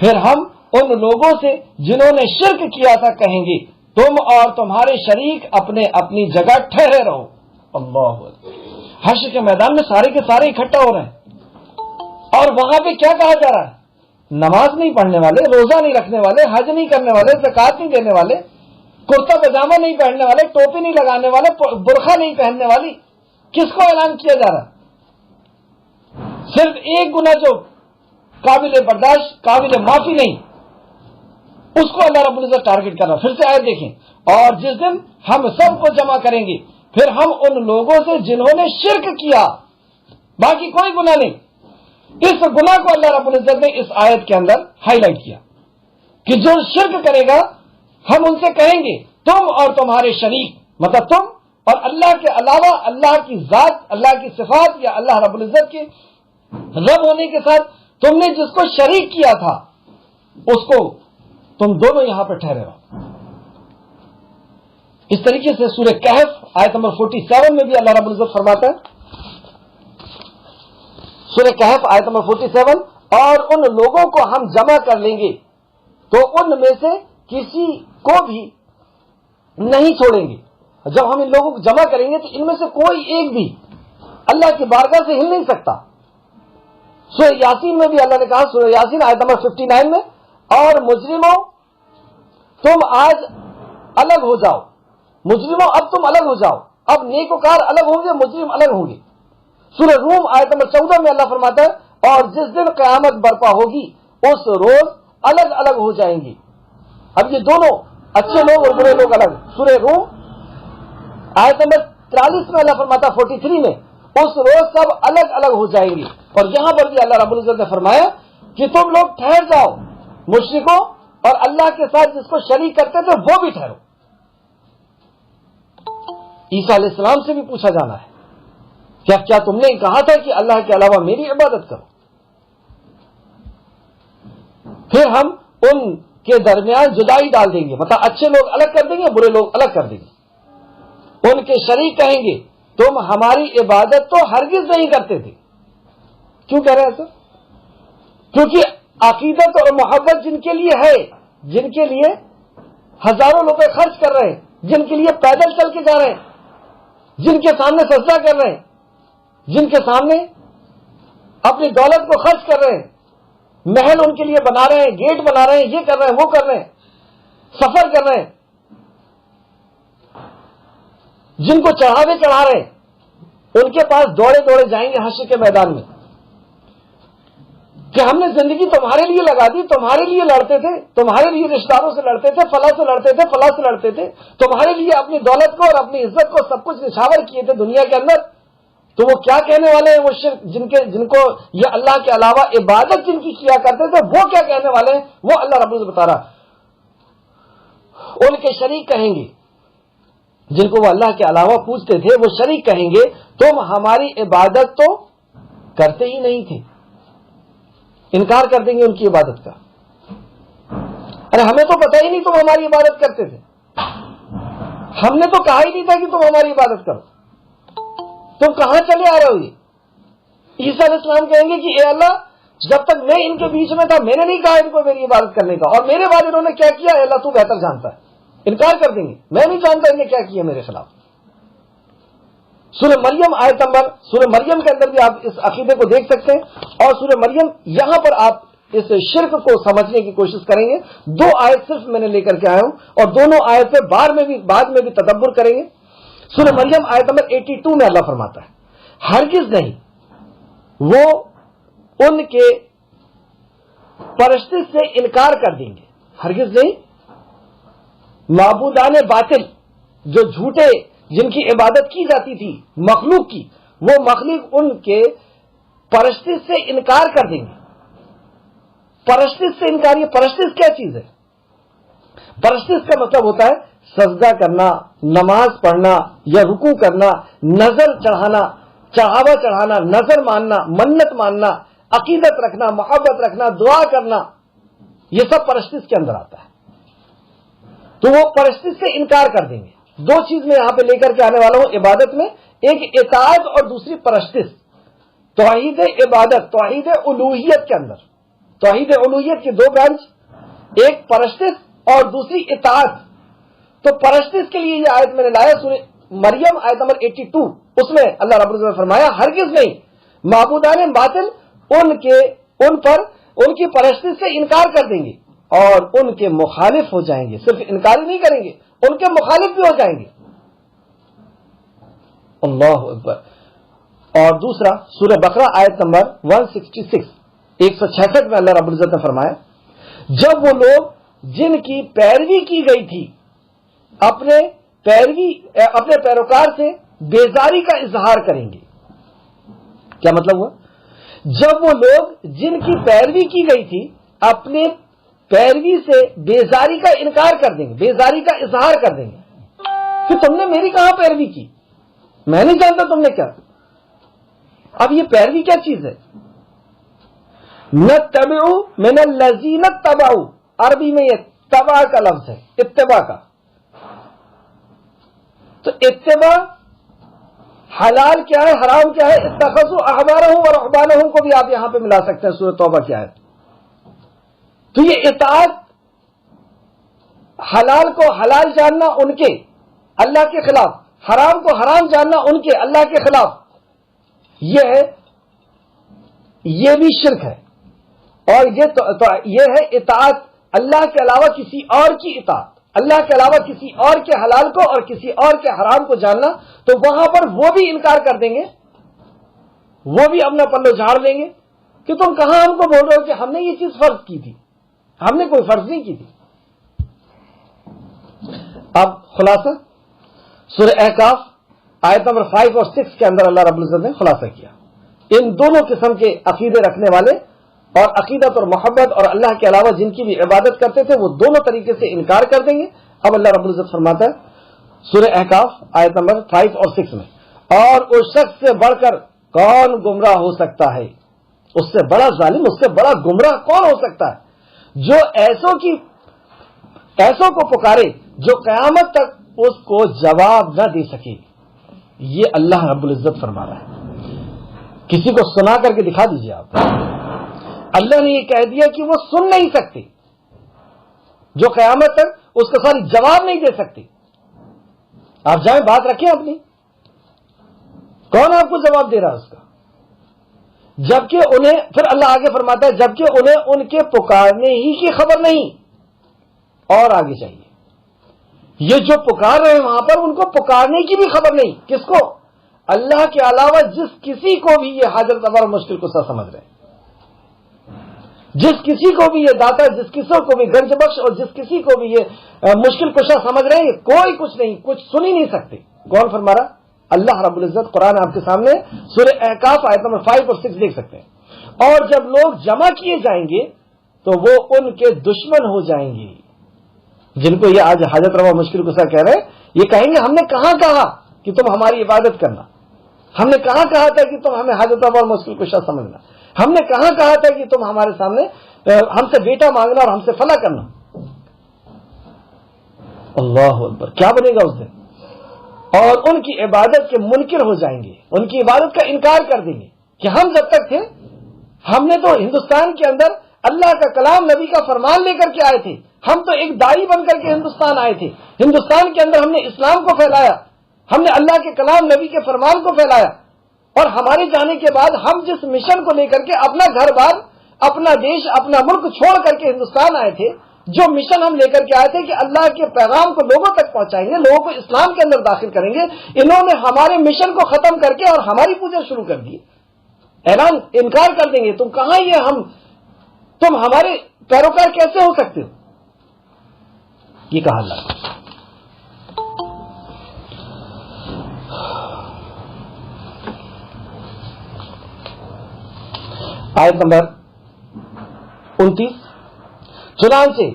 پھر ہم ان لوگوں سے جنہوں نے شرک کیا تھا کہیں گے تم اور تمہارے شریک اپنے اپنی جگہ ٹھہرے رہو۔ اللہ اکبر۔ حشر کے میدان میں سارے کے سارے اکٹھا ہو رہے ہیں، اور وہاں پہ کیا کہا جا رہا ہے؟ نماز نہیں پڑھنے والے، روزہ نہیں رکھنے والے، حج نہیں کرنے والے، زکوٰۃ نہیں دینے والے، کرتا پاجامہ نہیں پہننے والے، ٹوپی نہیں لگانے والے، برقع نہیں پہننے والی، کس کو اعلان کیا جا رہا ہے؟ صرف ایک گناہ جو قابل برداشت، قابل معافی نہیں، اس کو اللہ رب العزت ٹارگٹ کر رہا ہے. پھر سے آیت دیکھیں, اور جس دن ہم سب کو جمع کریں گے پھر ہم ان لوگوں سے جنہوں نے شرک کیا, باقی کوئی گناہ نہیں. اس گناہ کو اللہ رب العزت نے اس آیت کے اندر ہائی لائٹ کیا کہ جو شرک کرے گا ہم ان سے کہیں گے تم اور تمہارے شریک, مطلب تم اور اللہ کے علاوہ اللہ کی ذات, اللہ کی صفات یا اللہ رب العزت کے رب ہونے کے ساتھ تم نے جس کو شریک کیا تھا اس کو تم دونوں یہاں پر ٹھہرے رہو. اس طریقے سے سورہ کہف آیت نمبر 47 میں بھی اللہ رب العزت فرماتا ہے, سورہ کہف آیت نمبر 47, اور ان لوگوں کو ہم جمع کر لیں گے تو ان میں سے کسی کو بھی نہیں چھوڑیں گے. جب ہم ان لوگوں کو جمع کریں گے تو ان میں سے کوئی ایک بھی اللہ کی بارگاہ سے ہل نہیں سکتا. سورہ یاسین میں بھی اللہ نے کہا, سورہ یاسین آیت نمبر 59 میں, اور مجرموں تم آج الگ ہو جاؤ, مجرموں اب تم الگ ہو جاؤ, اب نیکوکار الگ ہوں گے, مجرم الگ ہوں گے. سورہ روم آیت نمبر 14 میں اللہ فرماتا ہے, اور جس دن قیامت برپا ہوگی اس روز الگ الگ ہو جائیں گے. اب یہ دونوں اچھے لوگ اور برے لوگ الگ. سورہ روم آیت نمبر 43 میں اللہ فرماتا ہے 43 میں, اس روز سب الگ الگ ہو جائیں گے. اور یہاں پر بھی اللہ رب العزت نے فرمایا کہ تم لوگ ٹھہر جاؤ, مشرکوں اور اللہ کے ساتھ جس کو شریک کرتے تھے وہ بھی ٹھہرو. عیسیٰ علیہ السلام سے بھی پوچھا جانا ہے کیا تم نے کہا تھا کہ اللہ کے علاوہ میری عبادت کرو؟ پھر ہم ان کے درمیان جدائی ڈال دیں گے, مطلب اچھے لوگ الگ کر دیں گے, برے لوگ الگ کر دیں گے. ان کے شریک کہیں گے تم ہماری عبادت تو ہرگز نہیں کرتے تھے. کیوں کہہ رہے ہیں ایسا؟ کیونکہ عقیدت اور محبت جن کے لیے ہے, جن کے لیے ہزاروں روپے خرچ کر رہے ہیں, جن کے لیے پیدل چل کے جا رہے ہیں, جن کے سامنے سجدہ کر رہے ہیں, جن کے سامنے اپنی دولت کو خرچ کر رہے ہیں, محل ان کے لیے بنا رہے ہیں, گیٹ بنا رہے ہیں, یہ کر رہے ہیں, وہ کر رہے ہیں, سفر کر رہے ہیں, جن کو چڑھاوے چڑھا رہے ہیں, ان کے پاس دوڑے دوڑے جائیں گے حشر کے میدان میں کہ ہم نے زندگی تمہارے لیے لگا دی, تمہارے لیے لڑتے تھے, تمہارے لیے رشتہ داروں سے لڑتے تھے, فلاں سے لڑتے تھے, فلاں سے لڑتے تھے, تمہارے لیے اپنی دولت کو اور اپنی عزت کو سب کچھ نچھاور کیے تھے دنیا کے اندر. تو وہ کیا کہنے والے ہیں, وہ شرک جن کو یہ اللہ کے علاوہ عبادت جن کی کیا کرتے تھے وہ کیا کہنے والے ہیں, وہ اللہ رب العزت بتا رہا. ان کے شریک کہیں گے جن کو وہ اللہ کے علاوہ پوچھتے تھے, وہ شریک کہیں گے تم ہماری عبادت تو کرتے ہی نہیں تھے. انکار کر دیں گے ان کی عبادت کا. ارے ہمیں تو پتہ ہی نہیں تم ہماری عبادت کرتے تھے, ہم نے تو کہا ہی نہیں تھا کہ تم ہماری عبادت کرو, تم کہاں چلے آ رہے ہو. یہ عیسیٰ علیہ السلام کہیں گے کہ اے اللہ, جب تک میں ان کے بیچ میں تھا میں نے نہیں کہا ان کو میری عبادت کرنے کا, اور میرے بعد انہوں نے کیا کیا اے اللہ تو بہتر جانتا ہے. انکار کر دیں گے, میں نہیں جانتا انہیں کیا کیا میرے خلاف. سورہ مریم آیت نمبر, سورہ مریم کے اندر بھی آپ اس عقیدے کو دیکھ سکتے ہیں, اور سورہ مریم یہاں پر آپ اس شرک کو سمجھنے کی کوشش کریں گے. 2 آیت صرف میں نے لے کر کے آیا ہوں, اور دونوں آیت پہ بعد میں بھی تدبر کریں گے. سورہ مریم آیت نمبر 82 میں اللہ فرماتا ہے, ہرگز نہیں وہ ان کے پرستش سے انکار کر دیں گے, ہرگز نہیں معبودان باطل جو جھوٹے جن کی عبادت کی جاتی تھی مخلوق کی, وہ مخلوق ان کے پرستش سے انکار کر دیں گے. پرستش سے انکار, یہ پرستش کیا چیز ہے؟ پرستش کا مطلب ہوتا ہے سجدہ کرنا, نماز پڑھنا یا رکوع کرنا, نظر چڑھانا, چڑھاوا چڑھانا, نظر ماننا, منت ماننا, عقیدت رکھنا, محبت رکھنا, دعا کرنا, یہ سب پرستش کے اندر آتا ہے. تو وہ پرستش سے انکار کر دیں گے. 2 چیز میں یہاں پہ لے کر کے آنے والا ہوں عبادت میں, ایک اطاعت اور دوسری پرستش. توحید عبادت, توحید الوہیت کے اندر توحید الوہیت کے 2 برانچ, ایک پرستش اور دوسری اطاعت. تو پرستش کے لیے یہ آیت میں نے لایا سورہ مریم آیت نمبر 82, اس میں اللہ رب العزت نے فرمایا ہرگز نہیں معبودان باطل ان کی پرستش سے انکار کر دیں گے اور ان کے مخالف ہو جائیں گے. صرف انکار ہی نہیں کریں گے, ان کے مخالف بھی ہو جائیں گے. اللہ اکبر. اور دوسرا سورہ بقرہ آیت نمبر 166 میں اللہ رب العزت نے فرمایا جب وہ لوگ جن کی پیروی کی گئی تھی اپنے پیروکار سے بیزاری کا اظہار کریں گے. کیا مطلب ہوا؟ جب وہ لوگ جن کی پیروی کی گئی تھی اپنے پیروی سے بیزاری کا انکار کر دیں گے، بیزاری کا اظہار کر دیں گے کہ تم نے میری کہاں پیروی کی، میں نہیں جانتا تم نے کیا. اب یہ پیروی کیا چیز ہے؟ نتبعو من الذین اتبعوا، عربی میں یہ تبع کا لفظ ہے، اتباع کا. تو اتباع حلال کیا ہے، حرام کیا ہے؟ اتخذوا احبارهم ورهبانهم کو بھی آپ یہاں پہ ملا سکتے ہیں سورۃ توبہ کی آیت. تو یہ اطاعت، حلال کو حلال جاننا ان کے اللہ کے خلاف، حرام کو حرام جاننا ان کے اللہ کے خلاف، یہ بھی شرک ہے. اور یہ ہے اطاعت اللہ کے علاوہ کسی اور کی اطاعت، اللہ کے علاوہ کسی اور کے حلال کو اور کسی اور کے حرام کو جاننا. تو وہاں پر وہ بھی انکار کر دیں گے، وہ بھی اپنا پلو جھاڑ دیں گے کہ تم کہاں ہم کو بول رہے ہو کہ ہم نے یہ چیز فرض کی تھی، ہم نے کوئی فرض نہیں کی تھی. اب خلاصہ سورہ احقاف آیت نمبر 5 اور 6 کے اندر اللہ رب العزت نے خلاصہ کیا. ان دونوں قسم کے عقیدے رکھنے والے اور عقیدت اور محبت اور اللہ کے علاوہ جن کی بھی عبادت کرتے تھے وہ دونوں طریقے سے انکار کر دیں گے. اب اللہ رب العزت فرماتا ہے سورہ احقاف آیت نمبر 5 اور 6 میں، اور اس شخص سے بڑھ کر کون گمراہ ہو سکتا ہے، اس سے بڑا ظالم، اس سے بڑا گمراہ کون ہو سکتا ہے، جو ایسوں کو پکارے جو قیامت تک اس کو جواب نہ دے سکے. یہ اللہ رب العزت فرما رہا ہے. کسی کو سنا کر کے دکھا دیجیے آپ. اللہ نے یہ کہہ دیا کہ وہ سن نہیں سکتے، جو قیامت تک اس کا سوال جواب نہیں دے سکتے. آپ جائیں بات رکھیں اپنی، کون آپ کو جواب دے رہا ہے اس کا؟ جبکہ انہیں، پھر اللہ آگے فرماتا ہے جبکہ انہیں ان کے پکارنے ہی کی خبر نہیں. اور آگے چاہیے، یہ جو پکار رہے ہیں وہاں پر ان کو پکارنے کی بھی خبر نہیں. کس کو؟ اللہ کے علاوہ جس کسی کو بھی یہ حاجت روا مشکل کشا سمجھ رہے ہیں، جس کسی کو بھی یہ داتا، جس کسی کو بھی گنج بخش اور جس کسی کو بھی یہ مشکل کشا سمجھ رہے ہیں، کوئی کچھ نہیں، کچھ سن ہی نہیں سکتے. کون فرما رہا؟ اللہ رب العزت. قرآن آپ کے سامنے سورہ احقاف آیت نمبر 5 اور 6 دیکھ سکتے ہیں. اور جب لوگ جمع کیے جائیں گے تو وہ ان کے دشمن ہو جائیں گے. جن کو یہ آج حاجت روا مشکل کشا کہہ رہے ہیں، یہ کہیں گے ہم نے کہاں کہا کہ تم ہماری عبادت کرنا، ہم نے کہاں کہا تھا کہ تم ہمیں حاجت روا مشکل کشا سمجھنا، ہم نے کہاں کہا تھا کہ تم ہمارے سامنے ہم سے بیٹا مانگنا اور ہم سے فلاں کرنا. اللہ اکبر، کیا بنے گا اس دن؟ اور ان کی عبادت کے منکر ہو جائیں گے، ان کی عبادت کا انکار کر دیں گے کہ ہم جب تک تھے ہم نے تو ہندوستان کے اندر اللہ کا کلام، نبی کا فرمان لے کر کے آئے تھے، ہم تو ایک داعی بن کر کے ہندوستان آئے تھے، ہندوستان کے اندر ہم نے اسلام کو پھیلایا، ہم نے اللہ کے کلام، نبی کے فرمان کو پھیلایا. اور ہمارے جانے کے بعد ہم جس مشن کو لے کر کے اپنا گھر بار، اپنا دیش، اپنا ملک چھوڑ کر کے ہندوستان آئے تھے، جو مشن ہم لے کر کے آئے تھے کہ اللہ کے پیغام کو لوگوں تک پہنچائیں گے، لوگوں کو اسلام کے اندر داخل کریں گے، انہوں نے ہمارے مشن کو ختم کر کے اور ہماری پوجا شروع کر دی. اعلان انکار کر دیں گے، تم کہاں یہ تم ہمارے پیروکار کیسے ہو سکتے ہو؟ یہ کہا اللہ. آیت نمبر 29، چنانچہ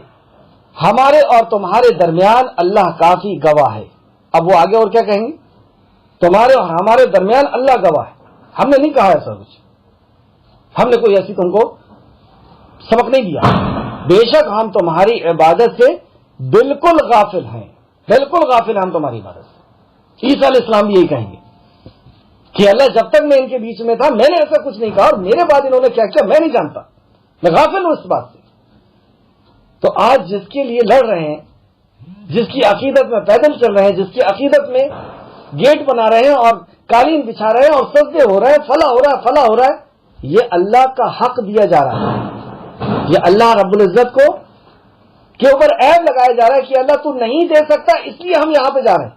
ہمارے اور تمہارے درمیان اللہ کافی گواہ ہے. اب وہ آگے اور کیا کہیں گے؟ تمہارے اور ہمارے درمیان اللہ گواہ ہے. ہم نے نہیں کہا ایسا کچھ، ہم نے کوئی ایسی تم کو سبق نہیں دیا. بے شک ہم تمہاری عبادت سے بالکل غافل ہیں، بالکل غافل ہیں ہم تمہاری عبادت سے. عیسیٰ علیہ السلام بھی یہی کہیں گے کہ اللہ جب تک میں ان کے بیچ میں تھا میں نے ایسا کچھ نہیں کہا، اور میرے بعد انہوں نے کیا کیا میں نہیں جانتا، میں غافل ہوں اس بات سے. تو آج جس کے لیے لڑ رہے ہیں، جس کی عقیدت میں پیدل چل رہے ہیں، جس کی عقیدت میں گیٹ بنا رہے ہیں اور قالین بچھا رہے ہیں اور سجدے ہو رہے ہیں، فلاں ہو رہا ہے، فلاں ہو رہا ہے، یہ اللہ کا حق دیا جا رہا ہے. یہ اللہ رب العزت کو کے اوپر عیب لگایا جا رہا ہے کہ اللہ تو نہیں دے سکتا اس لیے ہم یہاں پہ جا رہے ہیں،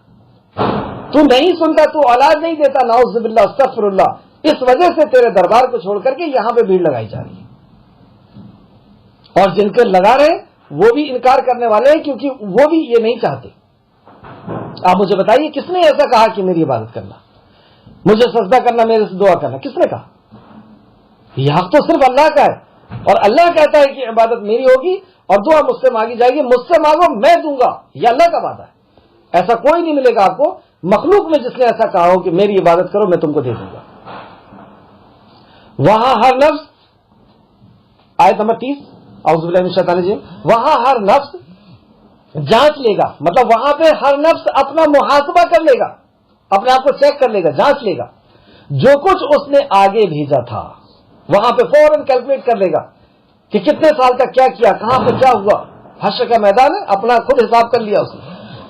تو نہیں سنتا، تو اولاد نہیں دیتا، نعوذ باللہ استغفر اللہ، اس وجہ سے تیرے دربار کو چھوڑ کر کے یہاں پہ بھیڑ لگائی جا رہی ہے. اور جن کے لگا رہے ہیں وہ بھی انکار کرنے والے ہیں کیونکہ وہ بھی یہ نہیں چاہتے. آپ مجھے بتائیے کس نے ایسا کہا کہ میری عبادت کرنا, مجھے سجدہ کرنا, میرے سے دعا کرنا, کس نے کہا؟ یہ حق تو صرف اللہ کا ہے, اور اللہ کہتا ہے کہ عبادت میری ہوگی اور دعا مجھ سے مانگی جائے گی, مجھ سے مانگو میں دوں گا. یہ اللہ کا وعدہ ہے. ایسا کوئی نہیں ملے گا آپ کو مخلوق میں جس نے ایسا کہا ہو کہ میری عبادت کرو میں تم کو دے دوں گا. وہاں ہر نفس, آیت نمبر 30, اعوذ باللہ من الشیطان الرجیم, وہاں ہر نفس جانچ لے گا, مطلب وہاں پہ ہر نفس اپنا محاسبہ کر لے گا, اپنے آپ کو چیک کر لے گا, جانچ لے گا. جو کچھ اس نے آگے بھیجا تھا وہاں پہ فوراً کیلکولیٹ کر لے گا کہ کتنے سال تک کیا کیا, کہاں پہ کیا ہوا. حشر کا میدان ہے, اپنا خود حساب کر لیا اس نے,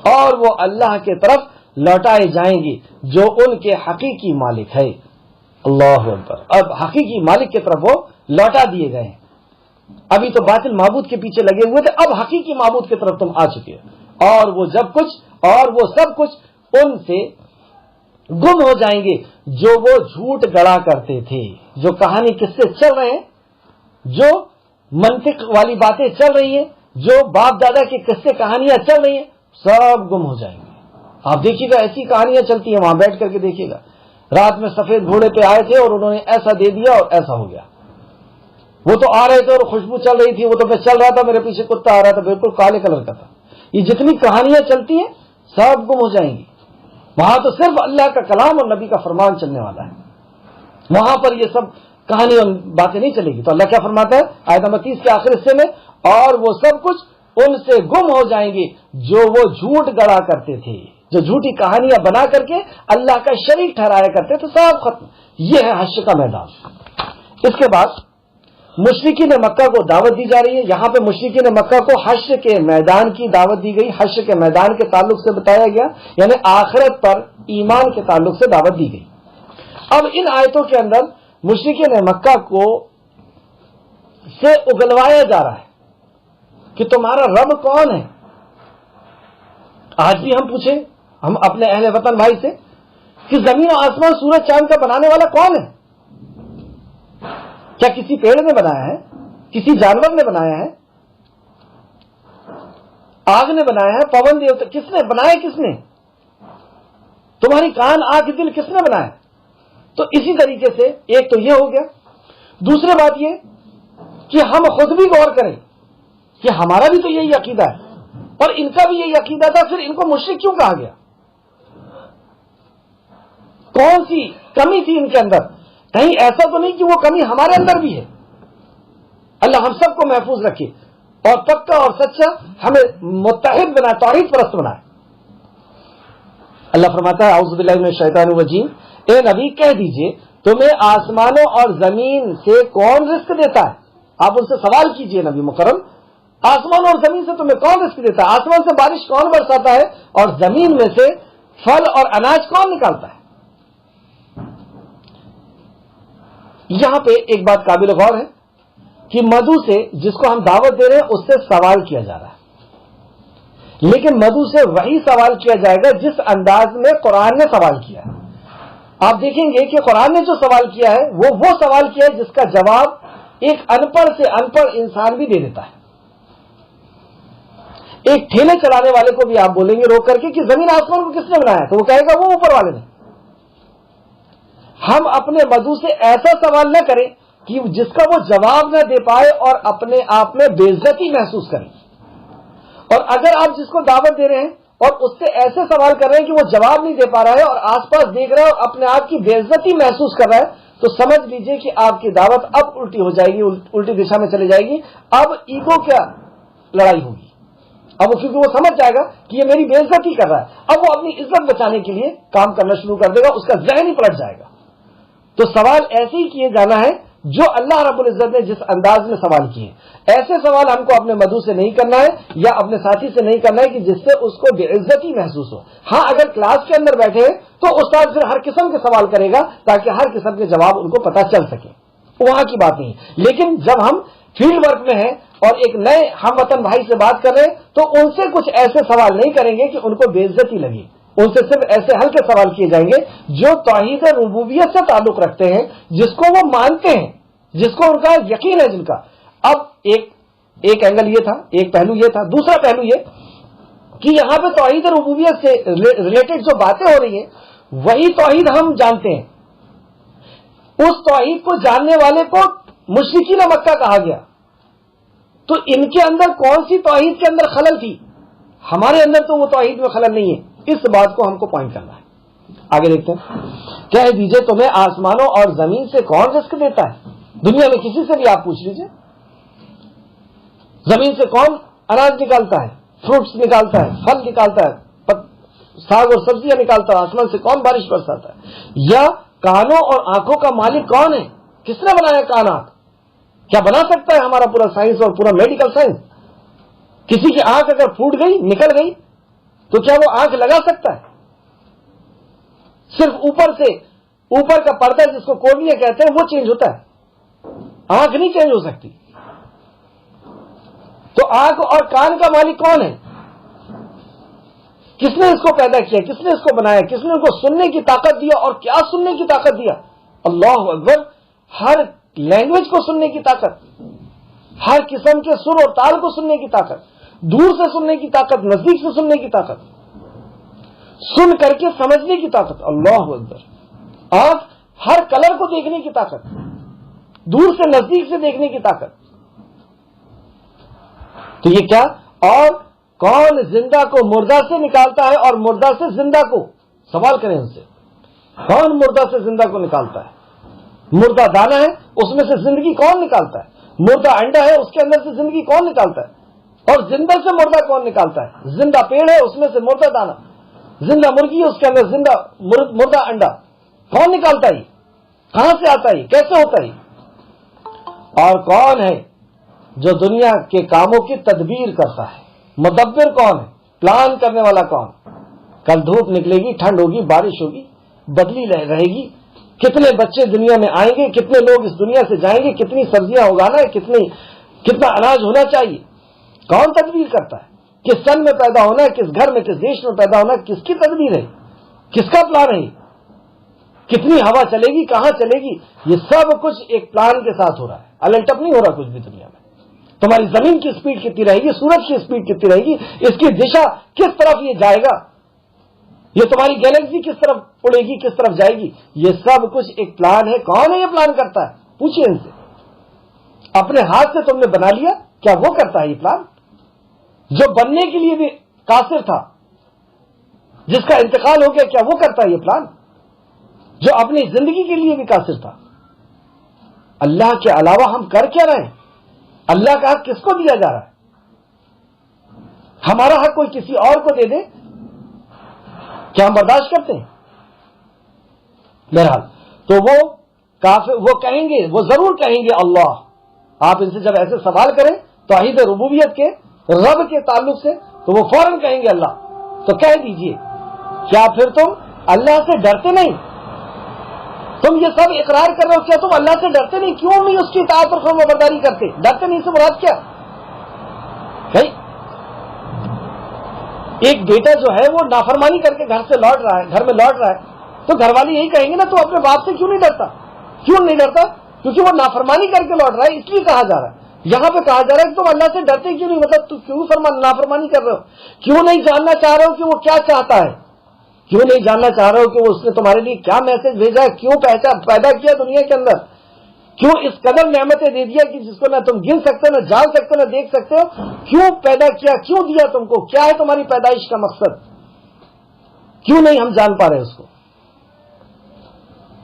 اور وہ اللہ کے طرف لوٹائے جائیں گے جو ان کے حقیقی مالک ہے. اللہ اکبر. اب حقیقی مالک کی طرف وہ لوٹا دیے گئے ہیں. ابھی تو باطل معبود کے پیچھے لگے ہوئے تھے, اب حقیقی معبود کی طرف تم آ چکے ہو, اور وہ سب کچھ ان سے گم ہو جائیں گے جو وہ جھوٹ گڑا کرتے تھے. جو کہانی قصے چل رہے ہیں, جو منطق والی باتیں چل رہی ہیں, جو باپ دادا کی قصے کہانیاں چل رہی ہیں, سب گم ہو جائیں گے. آپ دیکھیے گا ایسی کہانیاں چلتی ہیں, وہاں بیٹھ کر کے دیکھیے گا, رات میں سفید گھوڑے پہ آئے تھے اور انہوں نے ایسا دے دیا اور ایسا ہو گیا. وہ تو آ رہے تھے اور خوشبو چل رہی تھی, وہ تو میں چل رہا تھا, میرے پیچھے کتا آ رہا تھا, بالکل کالے کلر کا تھا. یہ جتنی کہانیاں چلتی ہیں سب گم ہو جائیں گی. وہاں تو صرف اللہ کا کلام اور نبی کا فرمان چلنے والا ہے. وہاں پر یہ سب کہانی اور باتیں نہیں چلے گی. تو اللہ کیا فرماتا ہے آیت نمبر 30 کے آخر حصے میں, اور وہ سب کچھ ان سے گم ہو جائیں گے جو وہ جھوٹ گڑا کرتے تھے, جو جھوٹی کہانیاں بنا کر کے اللہ کا شریک ٹھہرایا کرتے تھے, سب ختم. یہ ہے حشر کا میدان. اس کے بعد مشرکین مکہ کو دعوت دی جا رہی ہے. یہاں پہ مشرکین مکہ کو حشر کے میدان کی دعوت دی گئی. حشر کے میدان کے تعلق سے بتایا گیا, یعنی آخرت پر ایمان کے تعلق سے دعوت دی گئی. اب ان آیتوں کے اندر مشرکین مکہ کو سے اگلوایا جا رہا ہے کہ تمہارا رب کون ہے. آج بھی ہم پوچھیں ہم اپنے اہل وطن بھائی سے کہ زمین و آسمان سورج چاند کا بنانے والا کون ہے؟ کیا کسی پیڑ نے بنایا ہے؟ کسی جانور نے بنایا ہے؟ آگ نے بنایا ہے؟ پون دیوتا کس نے بنایا؟ کس نے؟ تمہاری کان آنکھ دل کس نے بنایا؟ تو اسی طریقے سے ایک تو یہ ہو گیا. دوسری بات یہ کہ ہم خود بھی غور کریں کہ ہمارا بھی تو یہی عقیدہ ہے اور ان کا بھی یہی عقیدہ تھا, پھر ان کو مشرک کیوں کہا گیا؟ کون سی کمی تھی ان کے اندر؟ کہیں ایسا تو نہیں کہ وہ کمی ہمارے اندر بھی ہے. اللہ ہم سب کو محفوظ رکھے اور پکا اور سچا ہمیں متحد بنائے, توحید پرست بنائے. اللہ فرماتا ہے اعوذ باللہ من الشیطان الرجیم, اے نبی کہہ دیجئے تمہیں آسمانوں اور زمین سے کون رزق دیتا ہے؟ آپ ان سے سوال کیجئے نبی مکرم, آسمان اور زمین سے تمہیں کون رزق دیتا ہے؟ آسمان سے بارش کون برساتا ہے اور زمین میں سے پھل اور اناج کون نکالتا ہے؟ یہاں پہ ایک بات قابل غور ہے کہ مدعو سے, جس کو ہم دعوت دے رہے ہیں, اس سے سوال کیا جا رہا ہے, لیکن مدعو سے وہی سوال کیا جائے گا جس انداز میں قرآن نے سوال کیا ہے. آپ دیکھیں گے کہ قرآن نے جو سوال کیا ہے وہ سوال کیا ہے جس کا جواب ایک ان پڑھ سے ان پڑھ انسان بھی دے دیتا ہے. ایک ٹھیلے چلانے والے کو بھی آپ بولیں گے روک کر کے کہ زمین آسمان کو کس نے بنایا, تو وہ کہے گا وہ اوپر والے نے. ہم اپنے مدعو سے ایسا سوال نہ کریں کہ جس کا وہ جواب نہ دے پائے اور اپنے آپ میں بے عزتی محسوس کریں. اور اگر آپ جس کو دعوت دے رہے ہیں اور اس سے ایسے سوال کر رہے ہیں کہ وہ جواب نہیں دے پا رہا ہے اور آس پاس دیکھ رہا ہے اور اپنے آپ کی بے عزتی محسوس کر رہا ہے, تو سمجھ لیجئے کہ آپ کی دعوت اب الٹی ہو جائے گی, الٹی دشا میں چلی جائے گی. اب ایگو کیا لڑائی ہوگی, اب کیونکہ وہ سمجھ جائے گا کہ یہ میری بے عزتی کر رہا ہے, اب وہ اپنی عزت بچانے کے لیے کام کرنا شروع کر دے گا, اس کا ذہن ہی پلٹ جائے گا. تو سوال ایسے ہی کیے جانا ہے جو اللہ رب العزت نے جس انداز میں سوال کیے. ایسے سوال ہم کو اپنے مدعو سے نہیں کرنا ہے یا اپنے ساتھی سے نہیں کرنا ہے کہ جس سے اس کو بے عزتی محسوس ہو. ہاں اگر کلاس کے اندر بیٹھے تو استاد پھر ہر قسم کے سوال کرے گا تاکہ ہر قسم کے جواب ان کو پتہ چل سکے, وہاں کی بات نہیں. لیکن جب ہم فیلڈ ورک میں ہیں اور ایک نئے ہم وطن بھائی سے بات کر رہے ہیں تو ان سے کچھ ایسے سوال نہیں کریں گے کہ ان کو بے عزتی لگے. ان سے صرف ایسے ہلکے سوال کیے جائیں گے جو توحید ربوبیت سے تعلق رکھتے ہیں, جس کو وہ مانتے ہیں, جس کو ان کا یقین ہے, جن کا. اب ایک ایک اینگل یہ تھا، ایک پہلو یہ تھا. دوسرا پہلو یہ کہ یہاں پہ توحید ربوبیت سے ریلیٹڈ جو باتیں ہو رہی ہیں وہی توحید ہم جانتے ہیں. اس توحید کو جاننے والے کو مشرکین مکہ کہا گیا. تو ان کے اندر کون سی توحید کے اندر خلل تھی؟ ہمارے اندر تو وہ توحید میں خلل نہیں ہے. اس بات کو ہم کو پوائنٹ کرنا ہے. آگے دیکھتے ہیں. کہہ دیجئے تمہیں آسمانوں اور زمین سے کون رزق دیتا ہے؟ دنیا میں کسی سے بھی آپ پوچھ لیجئے. زمین سے کون اناج نکالتا ہے، فروٹس نکالتا ہے، پھل نکالتا ہے، ساگ اور سبزیاں نکالتا ہے؟ آسمان سے کون بارش برساتا ہے؟ یا کانوں اور آنکھوں کا مالک کون ہے؟ کس نے بنایا کانات؟ کیا بنا سکتا ہے ہمارا پورا سائنس اور پورا میڈیکل سائنس؟ کسی کی آنکھ اگر پھوٹ گئی، نکل گئی، تو کیا وہ آنکھ لگا سکتا ہے؟ صرف اوپر سے، اوپر کا پردہ جس کو کورنیا کہتے ہیں وہ چینج ہوتا ہے، آنکھ نہیں چینج ہو سکتی. تو آنکھ اور کان کا مالک کون ہے؟ کس نے اس کو پیدا کیا؟ کس نے اس کو بنایا؟ کس نے ان کو سننے کی طاقت دیا؟ اور کیا سننے کی طاقت دیا؟ اللہ اکبر. ہر لینگویج کو سننے کی طاقت، ہر قسم کے سر اور تال کو سننے کی طاقت، دور سے سننے کی طاقت، نزدیک سے سننے کی طاقت، سن کر کے سمجھنے کی طاقت. اللہ اکبر. آنکھ ہر کلر کو دیکھنے کی طاقت، دور سے نزدیک سے دیکھنے کی طاقت. تو یہ کیا؟ اور کون زندہ کو مردہ سے نکالتا ہے اور مردہ سے زندہ کو؟ سوال کریں ان سے. کون مردہ سے زندہ کو نکالتا ہے؟ مردہ دانا ہے، اس میں سے زندگی کون نکالتا ہے؟ مردہ انڈا ہے، اس کے اندر سے زندگی کون نکالتا ہے؟ اور زندہ سے مردہ کون نکالتا ہے؟ زندہ پیڑ ہے، اس میں سے مردہ دانا. زندہ مرغی ہے، اس کے اندر زندہ مردہ انڈا. کون نکالتا ہے؟ کہاں سے آتا ہے؟ کیسے ہوتا ہے؟ اور کون ہے جو دنیا کے کاموں کی تدبیر کرتا ہے؟ مدبر کون ہے؟ پلان کرنے والا کون؟ کل دھوپ نکلے گی، ٹھنڈ ہوگی، بارش ہوگی، بدلی رہے گی، کتنے بچے دنیا میں آئیں گے، کتنے لوگ اس دنیا سے جائیں گے، کتنی سبزیاں اگانا ہے، کتنا اناج ہونا چاہیے، کون تدبیر کرتا ہے؟ کس سن میں پیدا ہونا ہے، کس گھر میں، کس دیش میں پیدا ہونا ہے، کس کی تدبیر ہے؟ کس کا پلان ہے؟ کتنی ہوا چلے گی، کہاں چلے گی؟ یہ سب کچھ ایک پلان کے ساتھ ہو رہا ہے. الٹپ نہیں ہو رہا کچھ بھی دنیا میں. تمہاری زمین کی سپیڈ کتنی رہے گی، سورج کی سپیڈ کتنی رہے گی، اس کی دشا کس طرف یہ جائے گا، یہ تمہاری گیلیکسی کس طرف اڑے گی، کس طرف جائے گی، یہ سب کچھ ایک پلان ہے. کون ہے یہ پلان کرتا ہے؟ پوچھئے ان سے. اپنے ہاتھ سے تم نے بنا لیا، کیا وہ کرتا ہے یہ پلان؟ جو بننے کے لیے بھی قاصر تھا، جس کا انتقال ہو گیا، کیا وہ کرتا ہے یہ پلان؟ جو اپنی زندگی کے لیے بھی قاصر تھا. اللہ کے علاوہ ہم کر کیا رہے ہیں؟ اللہ کا حق کس کو دیا جا رہا ہے؟ ہمارا حق کوئی کسی اور کو دے دے، کیا ہم برداشت کرتے ہیں؟ بہرحال تو وہ کافر، وہ کہیں گے، وہ ضرور کہیں گے اللہ. آپ ان سے جب ایسے سوال کریں توحید ربوبیت کے، رب کے تعلق سے، تو وہ فوراً کہیں گے اللہ. تو کہہ دیجئے کیا پھر تم اللہ سے ڈرتے نہیں؟ تم یہ سب اقرار کر رہے ہو، کیا تم اللہ سے ڈرتے نہیں؟ کیوں نہیں اس کی اطاعت اور فرما برداری کرتے؟ ڈرتے نہیں سے مراد کیا؟ بھائی ایک بیٹا جو ہے وہ نافرمانی کر کے گھر سے لوٹ رہا ہے، گھر میں لوٹ رہا ہے، تو گھر والے یہی کہیں گے نا، تو اپنے باپ سے کیوں نہیں ڈرتا؟ کیوں نہیں ڈرتا؟ کیونکہ وہ نافرمانی کر کے لوٹ رہا ہے، اس لیے کہا جا رہا ہے. یہاں پہ کہا جا رہا ہے کہ تم اللہ سے ڈرتے کیوں نہیں؟ مطلب تم کیوں نافرمانی کر رہے ہو؟ کیوں نہیں جاننا چاہ رہے ہو کہ وہ کیا چاہتا ہے؟ کیوں نہیں جاننا چاہ رہے ہو کہ وہ اس نے تمہارے لیے کیا میسج بھیجا ہے؟ کیوں پیدا کیا دنیا کے اندر؟ کیوں اس قدر نعمتیں دے دیا کہ جس کو نہ تم گن سکتے ہو، نہ جان سکتے ہو، نہ دیکھ سکتے ہو؟ کیوں پیدا کیا؟ کیوں دیا تم کو؟ کیا ہے تمہاری پیدائش کا مقصد؟ کیوں نہیں ہم جان پا رہے اس کو؟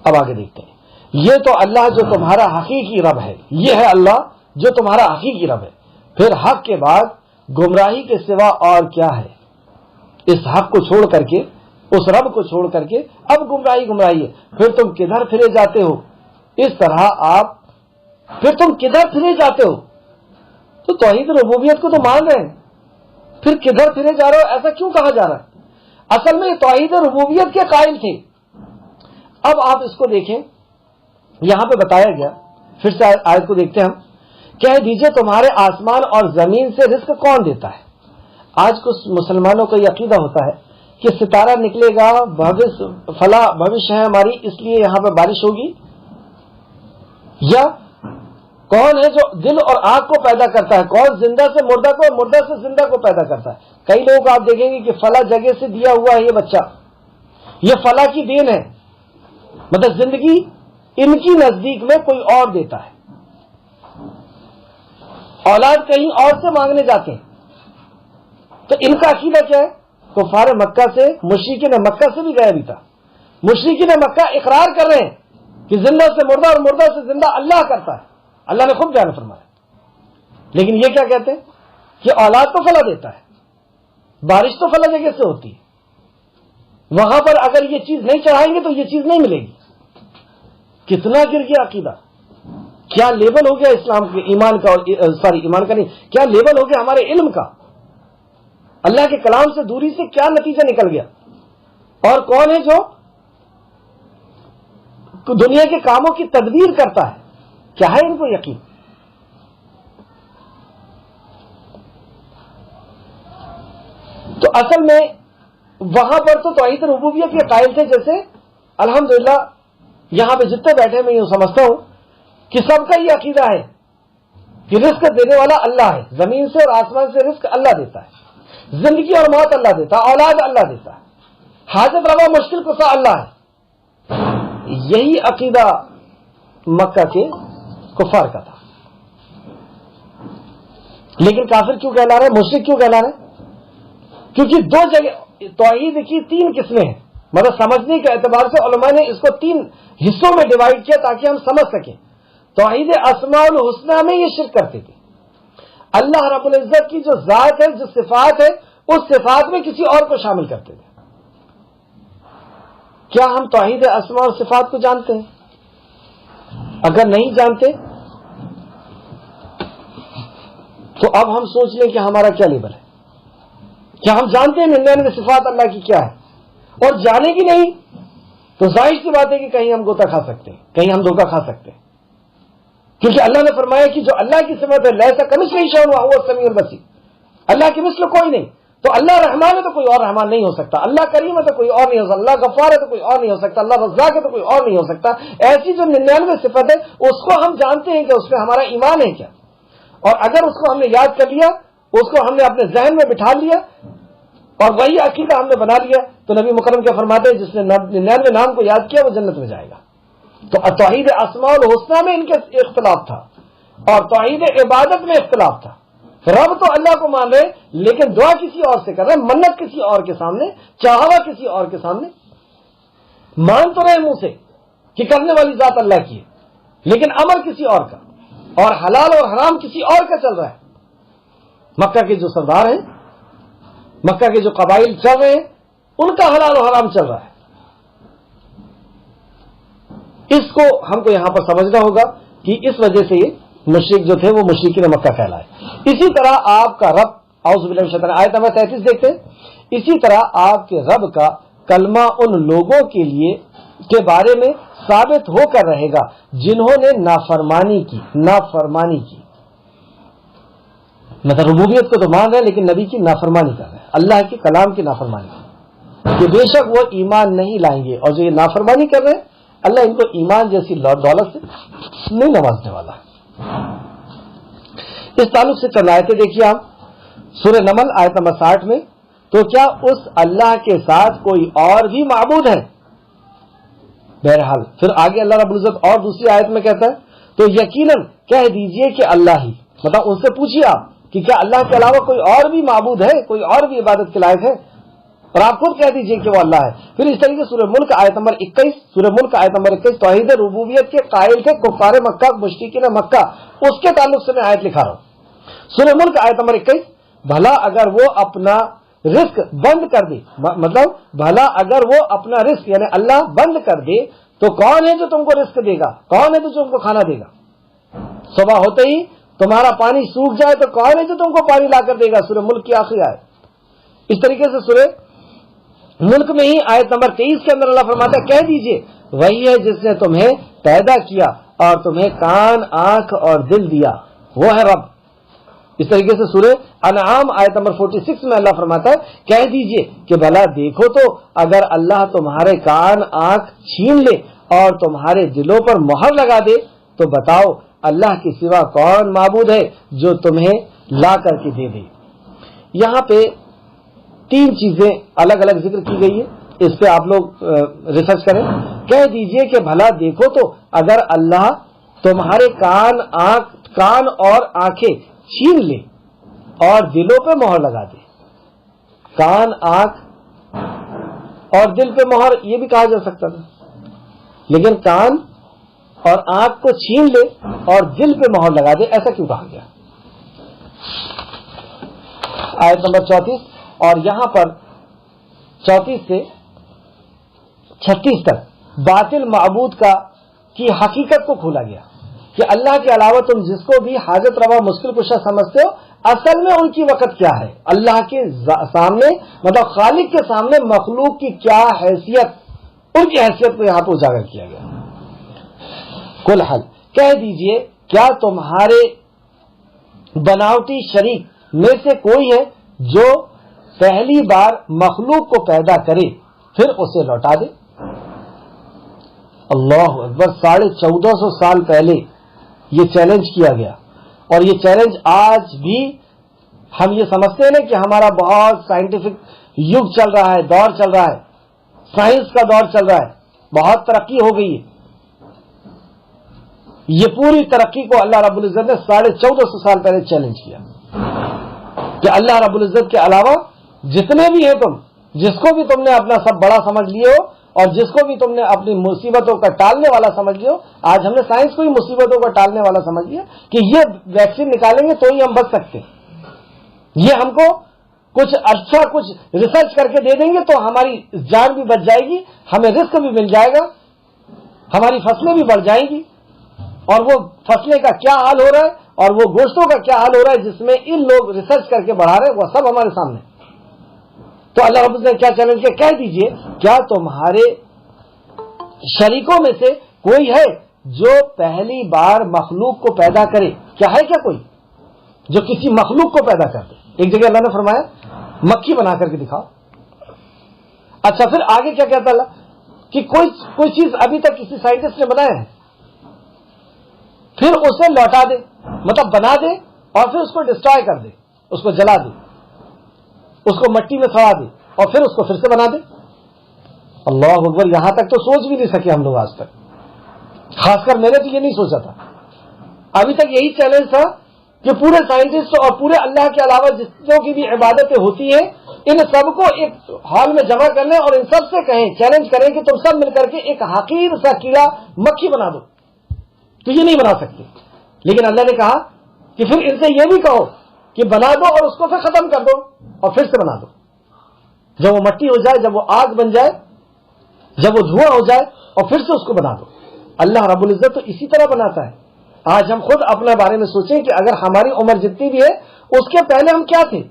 اب آگے دیکھتے ہیں. یہ تو اللہ جو تمہارا حقیقی رب ہے، یہ ہے اللہ جو تمہارا حقیقی رب ہے. پھر حق کے بعد گمراہی کے سوا اور کیا ہے؟ اس حق کو چھوڑ کر کے، اس رب کو چھوڑ کر کے اب گمراہی ہے. پھر تم کدھر پھرے جاتے ہو؟ اس طرح آپ پھر تم کدھر پھرے جاتے ہو؟ تو توحید ربوبیت کو تو مان رہے ہیں، پھر کدھر پھرے جا رہے ہو؟ ایسا کیوں کہا جا رہا ہے؟ اصل میں یہ توحید ربوبیت کے قائل تھے. اب آپ اس کو دیکھیں، یہاں پہ بتایا گیا، پھر سے آیت کو دیکھتے ہیں ہم. کہہ دیجئے تمہارے آسمان اور زمین سے رزق کون دیتا ہے؟ آج کچھ مسلمانوں کا یہ عقیدہ ہوتا ہے کہ ستارہ نکلے گا، فلاں بھوش ہے ہماری، اس لیے یہاں پہ بارش ہوگی، یا کون ہے جو دل اور آنکھ کو پیدا کرتا ہے؟ کون زندہ سے مردہ کو اور مردہ سے زندہ کو پیدا کرتا ہے؟ کئی لوگوں کو آپ دیکھیں گے کہ فلاں جگہ سے دیا ہوا ہے یہ بچہ، یہ فلاں کی دین ہے، مطلب زندگی ان کی نزدیک میں کوئی اور دیتا ہے، اولاد کہیں اور سے مانگنے جاتے ہیں۔ تو ان کا عقیدہ کیا ہے؟ کفار مکہ سے، مشرکین مکہ سے بھی غیر بھی تھا۔ مشرکین مکہ اقرار کر رہے ہیں کہ زندہ سے مردہ اور مردہ سے زندہ اللہ کرتا ہے، اللہ نے خود بیان فرمایا، لیکن یہ کیا کہتے ہیں کہ اولاد تو فلاں دیتا ہے، بارش تو فلاں جگہ سے ہوتی ہے، وہاں پر اگر یہ چیز نہیں چڑھائیں گے تو یہ چیز نہیں ملے گی۔ کتنا گر گیا عقیدہ، کیا لیول ہو گیا اسلام کے ایمان کا، اور ایمان کا نہیں، کیا لیول ہو گیا ہمارے علم کا، اللہ کے کلام سے دوری سے کیا نتیجہ نکل گیا۔ اور کون ہے جو دنیا کے کاموں کی تدبیر کرتا ہے؟ کیا ہے ان کو یقین؟ تو اصل میں وہاں پر تو توحید ربوبیت کے قائل تھے، جیسے الحمدللہ یہاں پہ جتنے بیٹھے میں یوں سمجھتا ہوں کہ سب کا یہ عقیدہ ہے کہ رزق دینے والا اللہ ہے، زمین سے اور آسمان سے رزق اللہ دیتا ہے، زندگی اور موت اللہ دیتا ہے، اولاد اللہ دیتا ہے، حاجت روا مشکل کشا اللہ ہے۔ یہی عقیدہ مکہ کے کفار کا تھا، لیکن کافر کیوں کہلا رہے ہیں، مشرک کیوں کہلا رہے ہیں؟ کیونکہ دو جگہ توحید کی تین قسمیں ہیں، مطلب سمجھنے کے اعتبار سے علماء نے اس کو تین حصوں میں ڈیوائڈ کیا تاکہ ہم سمجھ سکیں۔ توحید اسماء الحسنہ میں یہ شرک کرتے تھے، اللہ رب العزت کی جو ذات ہے، جو صفات ہے، اس صفات میں کسی اور کو شامل کرتے تھے۔ کیا ہم توحید اسماء اور صفات کو جانتے ہیں؟ اگر نہیں جانتے تو اب ہم سوچ لیں کہ ہمارا کیا لیول ہے۔ کیا ہم جانتے ہیں 99 صفات اللہ کی کیا ہے؟ اور جانے کی نہیں تو ظاہر سی بات ہے کہ کہیں ہم گوتا کھا سکتے ہیں، کہیں ہم دھوکہ کھا سکتے ہیں، کیونکہ اللہ نے فرمایا کہ جو اللہ کی صفت ہے لیسا کمثلہ شیء وہو السمیع البصیر، اللہ کی مثل کوئی نہیں۔ تو اللہ رحمان ہے تو کوئی اور رحمان نہیں ہو سکتا، اللہ کریم ہے تو کوئی اور نہیں ہو سکتا، اللہ غفار ہے تو کوئی اور نہیں ہو سکتا، اللہ رزاق ہے تو کوئی اور نہیں ہو سکتا۔ ایسی جو 99 صفت ہے اس کو ہم جانتے ہیں کہ اس میں ہمارا ایمان ہے کیا، اور اگر اس کو ہم نے یاد کر لیا، اس کو ہم نے اپنے ذہن میں بٹھا لیا اور وہی عقیدہ ہم نے بنا لیا، تو نبی مکرم کیا فرماتے ہیں، جس نے 99 نام کو یاد کیا وہ جنت میں جائے گا۔ تو توحید اسماء الحسنہ میں ان کے اختلاف تھا اور توحید عبادت میں اختلاف تھا۔ رب تو اللہ کو مان رہے لیکن دعا کسی اور سے کر رہے، منت کسی اور کے سامنے، چاہوا کسی اور کے سامنے، مان تو رہے منہ سے کہ کرنے والی ذات اللہ کی ہے لیکن عمل کسی اور کا، اور حلال اور حرام کسی اور کا چل رہا ہے۔ مکہ کے جو سردار ہیں، مکہ کے جو قبائل چل رہے ہیں، ان کا حلال و حرام چل رہا ہے۔ اس کو ہم کو یہاں پر سمجھنا ہوگا کہ اس وجہ سے مشرک جو تھے وہ مشرکین مکہ کہلائے۔ اسی طرح آپ کا رب، اعوذ باللہ من الشیطان، آیت نمبر 33 دیکھتے ہیں، اسی طرح آپ کے رب کا کلمہ ان لوگوں کے لیے کے بارے میں ثابت ہو کر رہے گا جنہوں نے نافرمانی کی۔ مطلب ربوبیت کو تو مان رہے ہیں لیکن نبی کی نافرمانی کر رہے ہیں، اللہ کے کلام کی نافرمانی، کہ بے شک وہ ایمان نہیں لائیں گے، اور جو یہ نافرمانی کر رہے ہیں اللہ ان کو ایمان جیسی دولت سے نہیں نوازنے والا ہے۔ اس تعلق سے چند آیتیں دیکھیے آپ، سورہ نمل آیت نمبر 60 میں، تو کیا اس اللہ کے ساتھ کوئی اور بھی معبود ہے؟ بہرحال پھر آگے اللہ رب العزت اور دوسری آیت میں کہتا ہے تو یقیناً کہہ دیجئے کہ اللہ ہی، مطلب ان سے پوچھیے آپ کہ کیا اللہ کے علاوہ کوئی اور بھی معبود ہے، کوئی اور بھی عبادت کے لائق ہے، اور آپ خود کہہ دیجئے کہ وہ اللہ ہے۔ پھر اس طریقے سورہ ملک آیت نمبر 21 توحید ربوبیت کے قائل تھے کفار مکہ، مشرکین مکہ، اس کے تعلق سے میں آیت لکھا رہا ہوں۔ سورہ ملک آیت نمبر 21، بھلا اگر وہ اپنا رزق بند کر دے، مطلب بھلا اگر وہ اپنا رزق یعنی اللہ بند کر دے تو کون ہے جو تم کو رزق دے گا، کون ہے جو تم کو کھانا دے گا؟ صبح ہوتے ہی تمہارا پانی سوکھ جائے تو کون ہے جو تم کو پانی لا کر دے گا؟ سورہ ملک کی آخری آیت۔ اس طریقے سے سورہ ملک میں ہی آیت نمبر 23 کے اندر اللہ فرماتا ہے کہہ دیجئے وہی ہے جس نے تمہیں پیدا کیا اور تمہیں کان، آنکھ اور دل دیا، وہ ہے رب۔ اس طریقے سے سورہ انعام آیت نمبر 46 میں اللہ فرماتا ہے کہہ دیجئے کہ بھلا دیکھو تو اگر اللہ تمہارے کان، آنکھ چھین لے اور تمہارے دلوں پر مہر لگا دے تو بتاؤ اللہ کے سوا کون معبود ہے جو تمہیں لا کر کے دے دے. یہاں پہ 3 چیزیں الگ الگ ذکر کی گئی ہے, اس پہ آپ لوگ ریسرچ کریں. کہہ دیجئے کہ بھلا دیکھو تو اگر اللہ تمہارے کان اور آنکھیں چھین لے اور دلوں پہ مہر لگا دے. کان, آنکھ اور دل پہ مہر یہ بھی کہا جا سکتا تھا, لیکن کان اور آنکھ کو چھین لے اور دل پہ مہر لگا دے, ایسا کیوں کہا گیا؟ آیت نمبر 34, اور یہاں پر 34 سے 36 تک باطل معبود کی حقیقت کو کھولا گیا کہ اللہ کے علاوہ تم جس کو بھی حاجت روا مشکل کشا سمجھتے ہو, اصل میں ان کی وقت کیا ہے. اللہ کے سامنے مطلب خالق کے سامنے مخلوق کی کیا حیثیت, ان کی حیثیت کو یہاں پہ اجاگر کیا گیا. کل حل, کہہ دیجئے کیا تمہارے بناوٹی شریک میں سے کوئی ہے جو پہلی بار مخلوق کو پیدا کرے پھر اسے لوٹا دے؟ اللہ اکبر. 1450 سال پہلے یہ چیلنج کیا گیا, اور یہ چیلنج آج بھی ہم یہ سمجھتے ہیں کہ ہمارا بہت سائنٹیفک یگ چل رہا ہے, دور چل رہا ہے, سائنس کا دور چل رہا ہے, بہت ترقی ہو گئی ہے. یہ پوری ترقی کو اللہ رب العزت نے 1450 سال پہلے چیلنج کیا کہ اللہ رب العزت کے علاوہ جتنے بھی ہیں تم, جس کو بھی تم نے اپنا سب بڑا سمجھ لیے ہو اور جس کو بھی تم نے اپنی مصیبتوں کا ٹالنے والا سمجھ لیے ہو, آج ہم نے سائنس کو ہی مصیبتوں کا ٹالنے والا سمجھ لیا کہ یہ ویکسین نکالیں گے تو ہی ہم بچ سکتے ہیں, یہ ہم کو کچھ اچھا کچھ ریسرچ کر کے دے دیں گے تو ہماری جان بھی بچ جائے گی, ہمیں رزق بھی مل جائے گا, ہماری فصلیں بھی بڑھ جائیں گی. اور وہ فصلیں کا کیا حال ہو رہا ہے اور وہ گوشتوں کا کیا حال ہو رہا ہے جس میں ان لوگ ریسرچ کر کے بڑھا رہے ہیں, وہ سب ہمارے سامنے. تو اللہ رب العزت نے کیا چیلنج کیا؟ کہہ دیجئے کیا تمہارے شریکوں میں سے کوئی ہے جو پہلی بار مخلوق کو پیدا کرے؟ کیا ہے کیا کوئی جو کسی مخلوق کو پیدا کر دے؟ ایک جگہ اللہ نے فرمایا مکھی بنا کر کے دکھاؤ. اچھا پھر آگے کیا کہتا اللہ کہ کوئی چیز ابھی تک کسی سائنٹسٹ نے بنایا ہے, پھر اسے لوٹا دے, مطلب بنا دے اور پھر اس کو ڈسٹرائے کر دے, اس کو جلا دے, اس کو مٹی میں سڑا دے اور پھر اس کو پھر سے بنا دے. اللہ اکبر. یہاں تک تو سوچ بھی نہیں سکے ہم لوگ آج تک, خاص کر میں نے تو یہ نہیں سوچا تھا. ابھی تک یہی چیلنج تھا کہ پورے سائنٹسٹ اور پورے اللہ کے علاوہ جتنوں کی بھی عبادتیں ہوتی ہیں ان سب کو ایک ہال میں جمع کر لیں اور ان سب سے کہیں, چیلنج کریں کہ تم سب مل کر کے ایک حقیر سا کیڑا مکھی بنا دو, تو یہ نہیں بنا سکتے. لیکن اللہ نے کہا کہ پھر ان سے یہ بھی کہو کہ بنا دو اور اس کو پھر ختم کر دو اور پھر سے بنا دو. جب وہ مٹی ہو جائے, جب وہ آگ بن جائے, جب وہ دھواں ہو جائے اور پھر سے اس کو بنا دو. اللہ رب العزت تو اسی طرح بناتا ہے. آج ہم خود اپنے بارے میں سوچیں کہ اگر ہماری عمر جتنی بھی ہے اس کے پہلے ہم کیا تھے,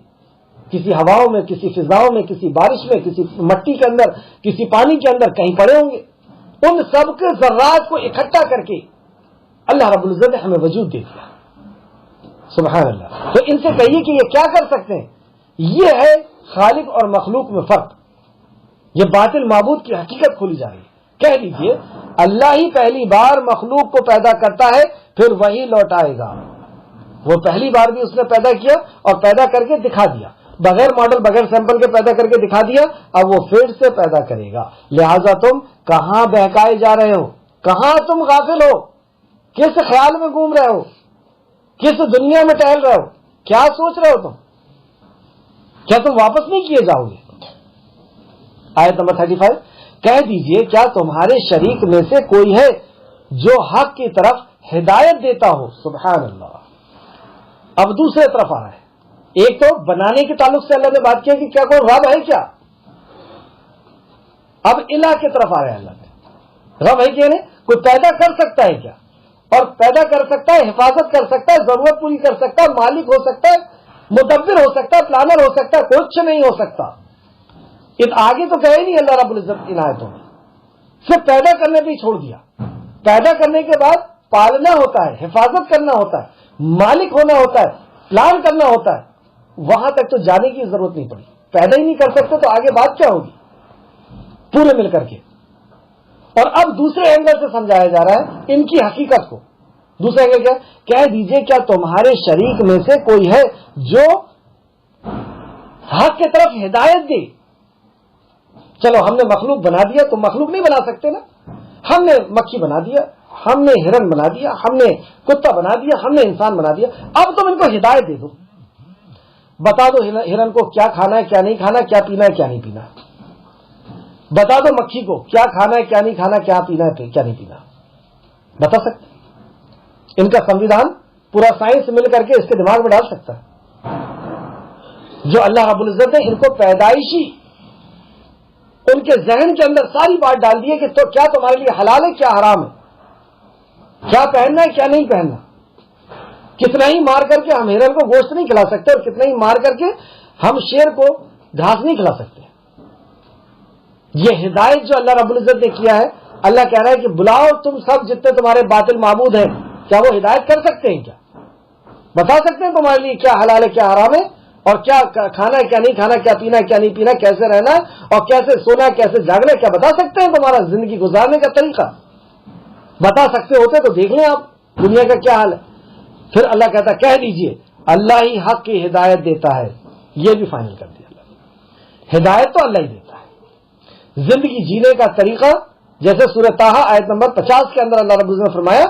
کسی ہواؤں میں, کسی فضاؤں میں, کسی بارش میں, کسی مٹی کے اندر, کسی پانی کے اندر کہیں پڑے ہوں گے. ان سب کے ذرات کو اکٹھا کر کے اللہ رب العزت نے ہمیں وجود دے دیا. سبحان اللہ. تو ان سے کہیے کہ یہ کیا کر سکتے ہیں. یہ ہے خالق اور مخلوق میں فرق. یہ باطل معبود کی حقیقت کھولی جا رہی ہے. کہہ دیجئے اللہ ہی پہلی بار مخلوق کو پیدا کرتا ہے پھر وہی لوٹائے گا. وہ پہلی بار بھی اس نے پیدا کیا اور پیدا کر کے دکھا دیا, بغیر ماڈل بغیر سیمپل کے پیدا کر کے دکھا دیا, اب وہ پھر سے پیدا کرے گا. لہذا تم کہاں بہکائے جا رہے ہو, کہاں تم غافل ہو, کس خیال میں گھوم رہے ہو, کس دنیا میں ٹہل رہے ہو, کیا سوچ رہے ہو تم؟ کیا تم واپس نہیں کیے جاؤ گے؟ آیت نمبر 35, کہہ دیجئے کیا تمہارے شریک میں سے کوئی ہے جو حق کی طرف ہدایت دیتا ہو؟ سبحان اللہ. اب دوسرے طرف آ رہا ہے. ایک تو بنانے کے تعلق سے اللہ نے بات کیا کہ کیا کوئی رب ہے کیا, اب الہ کی طرف آ رہا ہے. اللہ نے رب ہے کیا, نہیں کوئی پیدا کر سکتا ہے کیا, اور پیدا کر سکتا ہے, حفاظت کر سکتا ہے, ضرورت پوری کر سکتا ہے, مالک ہو سکتا ہے, مدبر ہو سکتا ہے, پلانر ہو سکتا ہے, کچھ نہیں ہو سکتا. آگے تو کہے نہیں اللہ رب العزت ان آیتوں میں, صرف پیدا کرنے پہ ہی چھوڑ دیا. پیدا کرنے کے بعد پالنا ہوتا ہے, حفاظت کرنا ہوتا ہے, مالک ہونا ہوتا ہے, پلان کرنا ہوتا ہے. وہاں تک تو جانے کی ضرورت نہیں پڑی. پیدا ہی نہیں کر سکتے تو آگے بات کیا ہوگی پورے مل کر کے. اور اب دوسرے اینگل سے سمجھایا جا رہا ہے ان کی حقیقت کو دوسرا اینگل کیا؟ کہہ دیجئے کیا تمہارے شریک میں سے کوئی ہے جو حق کی طرف ہدایت دے؟ چلو ہم نے مخلوق بنا دیا، تو مخلوق نہیں بنا سکتے نا؟ ہم نے مکھی بنا دیا، ہم نے ہرن بنا دیا، ہم نے کتا بنا دیا، ہم نے انسان بنا دیا، اب تم ان کو ہدایت دے دو، بتا دو ہرن کو کیا کھانا ہے کیا نہیں کھانا، کیا پینا ہے کیا نہیں پینا، بتا دو مکھی کو کیا کھانا ہے کیا نہیں کھانا، کیا پینا ہے کیا نہیں پینا، بتا سکتے؟ ان کا سمویدھان پورا سائنس مل کر کے اس کے دماغ میں ڈال سکتا ہے؟ جو اللہ رب العزت نے ان کو پیدائشی ان کے ذہن کے اندر ساری بات ڈال دی ہے کہ تو کیا تمہارے لیے حلال ہے کیا حرام ہے، کیا پہننا ہے کیا نہیں پہننا، کتنا ہی مار کر کے ہم ہرن کو گوشت نہیں کھلا سکتے، اور کتنا ہی مار کر کے ہم شیر کو گھاس نہیں کھلا سکتے۔ یہ ہدایت جو اللہ رب العزت نے کیا ہے، اللہ کہہ رہا ہے کہ بلاؤ تم سب جتنے تمہارے باطل معبود ہیں، کیا وہ ہدایت کر سکتے ہیں؟ کیا بتا سکتے ہیں تمہارے لیے کیا حلال ہے کیا حرام ہے، اور کیا کھانا ہے کیا نہیں کھانا، کیا پینا ہے کیا نہیں پینا، کیسے رہنا اور کیسے سونا کیسے جاگنا ہے؟ کیا بتا سکتے ہیں تمہارا زندگی گزارنے کا طریقہ؟ بتا سکتے ہوتے تو دیکھ لیں آپ دنیا کا کیا حال ہے۔ پھر اللہ کہتا ہے کہہ دیجئے اللہ ہی حق کی ہدایت دیتا ہے، یہ بھی فائنل کر دیا اللہ نے، ہدایت تو اللہ ہی دیتا ہے۔ زندگی جینے کا طریقہ جیسے سورہ طٰہٰ آیت نمبر 50 کے اندر اللہ رب العزت نے فرمایا،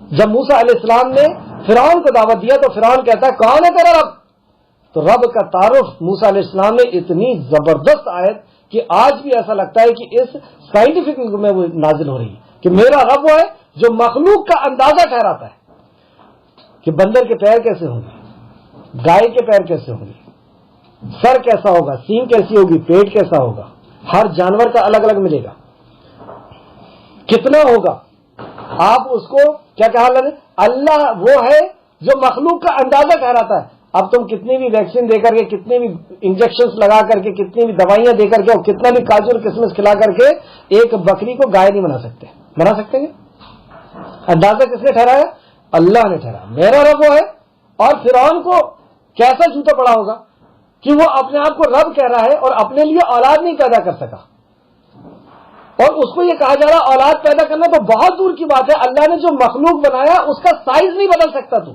جب موسیٰ علیہ السلام نے فرعون کو دعوت دیا تو فرعون کہتا ہے کون ہے تیرا رب؟ تو رب کا تعارف موسیٰ علیہ السلام نے اتنی زبردست آیت کہ آج بھی ایسا لگتا ہے کہ اس سائنٹیفک میں وہ نازل ہو رہی ہے کہ میرا رب وہ ہے جو مخلوق کا اندازہ ٹھہراتا ہے کہ بندر کے پیر کیسے ہوں گے، گائے کے پیر کیسے ہوں گے، سر کیسا ہوگا، سینگ کیسی ہوگی، پیٹ کیسا ہوگا، ہر جانور کا الگ الگ ملے گا، کتنا ہوگا، آپ اس کو کیا کہا اللہ نے؟ اللہ وہ ہے جو مخلوق کا اندازہ ٹھہراتا ہے۔ اب تم کتنی بھی ویکسین دے کر کے، کتنے بھی انجیکشنز لگا کر کے، کتنی بھی دوائیاں دے کر کے، اور کتنا بھی کاجو اور کسمس کھلا کر کے ایک بکری کو گائے نہیں بنا سکتے۔ بنا سکتے ہیں؟ اندازہ کس نے ٹھہرایا؟ اللہ نے ٹھہرایا، میرا رب وہ ہے۔ اور فرعون کو کیسا جوتا پڑا ہوگا کہ وہ اپنے آپ کو رب کہہ رہا ہے اور اپنے لیے اولاد نہیں پیدا کر سکا، اور اس کو یہ کہا جا رہا اولاد پیدا کرنا تو بہت دور کی بات ہے، اللہ نے جو مخلوق بنایا اس کا سائز نہیں بدل سکتا، تو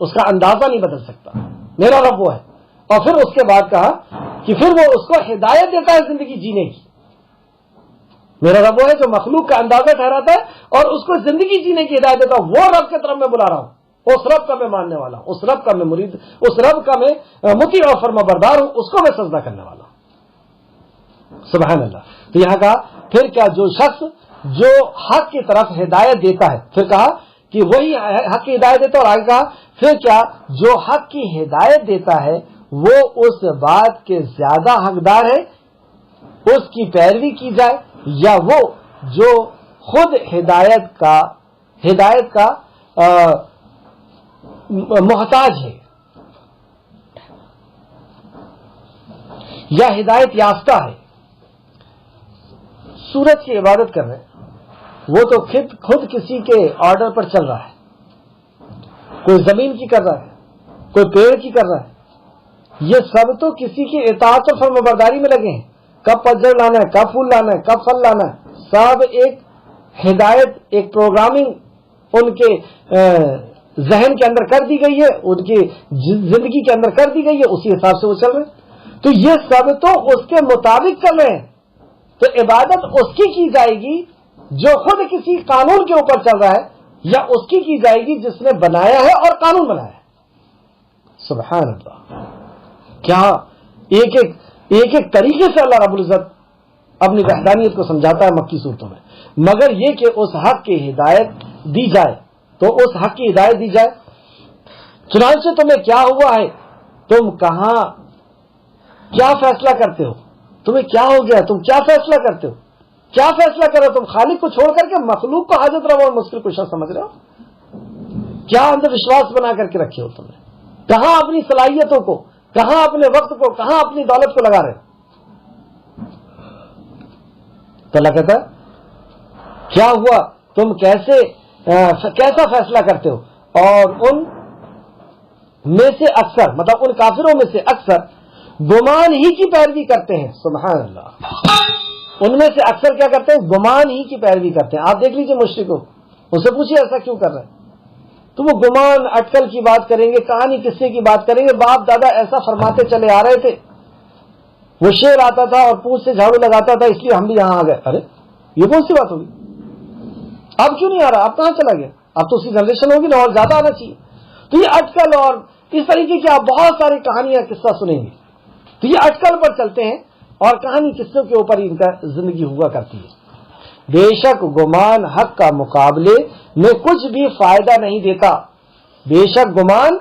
اس کا اندازہ نہیں بدل سکتا، میرا رب وہ ہے۔ اور پھر اس کے بعد کہا کہ پھر وہ اس کو ہدایت دیتا ہے زندگی جینے کی۔ میرا رب وہ ہے جو مخلوق کا اندازہ ٹھہراتا ہے اور اس کو زندگی جینے کی ہدایت دیتا ہے۔ وہ رب کی طرف میں بلا رہا ہوں، اس رب کا میں ماننے والا ہوں، اس رب کا میں مرید، اس رب کا میں مطیع اور فرما بردار ہوں، اس کو میں سجدہ کرنے والا ہوں۔ سبحان اللہ۔ تو یہاں کہا پھر کیا جو شخص جو حق کی طرف ہدایت دیتا ہے، پھر کہا کہ وہی حق کی ہدایت دیتا ہے، اور آگے کہا پھر کیا جو حق کی ہدایت دیتا ہے وہ اس بات کے زیادہ حقدار ہے اس کی پیروی کی جائے، یا وہ جو خود ہدایت کا محتاج ہے یا ہدایت یافتہ ہے؟ سورج کی عبادت کر رہے ہیں، وہ تو خود کسی کے آرڈر پر چل رہا ہے، کوئی زمین کی کر رہا ہے، کوئی پیڑ کی کر رہا ہے، یہ سب تو کسی کی اطاعت اور فرمانبرداری میں لگے ہیں۔ کب پتجھڑ لانا ہے، کب پھول لانا ہے، کب پھل لانا ہے، سب ایک ہدایت، ایک پروگرامنگ ان کے ذہن کے اندر کر دی گئی ہے، ان کی زندگی کے اندر کر دی گئی ہے، اسی حساب سے وہ چل رہے ہیں۔ تو یہ سب تو اس کے مطابق چل رہے ہیں، تو عبادت اس کی جائے گی جو خود کسی قانون کے اوپر چل رہا ہے، یا اس کی جائے گی جس نے بنایا ہے اور قانون بنایا ہے۔ سبحان اللہ۔ کیا ایک ایک طریقے سے اللہ رب العزت اپنی وحدانیت کو سمجھاتا ہے مکی صورتوں میں، مگر یہ کہ اس حق کی ہدایت دی جائے تو اس حق کی ہدایت دی جائے۔ چنانچہ تمہیں کیا ہوا ہے، تم کہاں کیا فیصلہ کرتے ہو، تمہیں کیا ہو گیا، تم کیا فیصلہ کرتے ہو، کیا فیصلہ کرو، تم خالق کو چھوڑ کر کے مخلوق کو حاجت روا اور مشکل کشا سمجھ رہے ہو؟ کیا اندر وشواس بنا کر کے رکھے ہو تم نے؟ کہاں اپنی صلاحیتوں کو، کہاں اپنے وقت کو، کہاں اپنی دولت کو لگا رہے ہو؟ تو اللہ کہتا ہے کیا ہوا، تم کیسا فیصلہ کرتے ہو، اور ان میں سے اکثر، مطلب ان کافروں میں سے اکثر گمان ہی کی پیروی کرتے ہیں۔ سبحان اللہ۔ ان میں سے اکثر کیا کرتے ہیں، گمان ہی کی پیروی کرتے ہیں۔ آپ دیکھ لیجئے مشرکوں، ان سے پوچھیے ایسا کیوں کر رہے ہیں، تو وہ گمان اٹکل کی بات کریں گے, کہانی قصے کی بات کریں گے. باپ دادا ایسا فرماتے چلے آ رہے تھے, وہ شیر آتا تھا اور پوچھ سے جھاڑو لگاتا تھا, اس لیے ہم بھی یہاں آ گئے. ارے یہ کون سی بات ہوگی؟ اب کیوں نہیں آ رہا؟ اب کہاں چلا گیا؟ اب تو اس کی جنریشن ہوگی نا, اور زیادہ آنا چاہیے. تو یہ اٹکل اور اس طریقے کی آپ بہت ساری کہانیاں قصہ سنیں گے. تو یہ اٹکل پر چلتے ہیں اور کہانی قصوں کے اوپر ان کا زندگی ہوا کرتی ہے. بے شک گمان حق کا مقابلے میں کچھ بھی فائدہ نہیں دیتا. بے شک گمان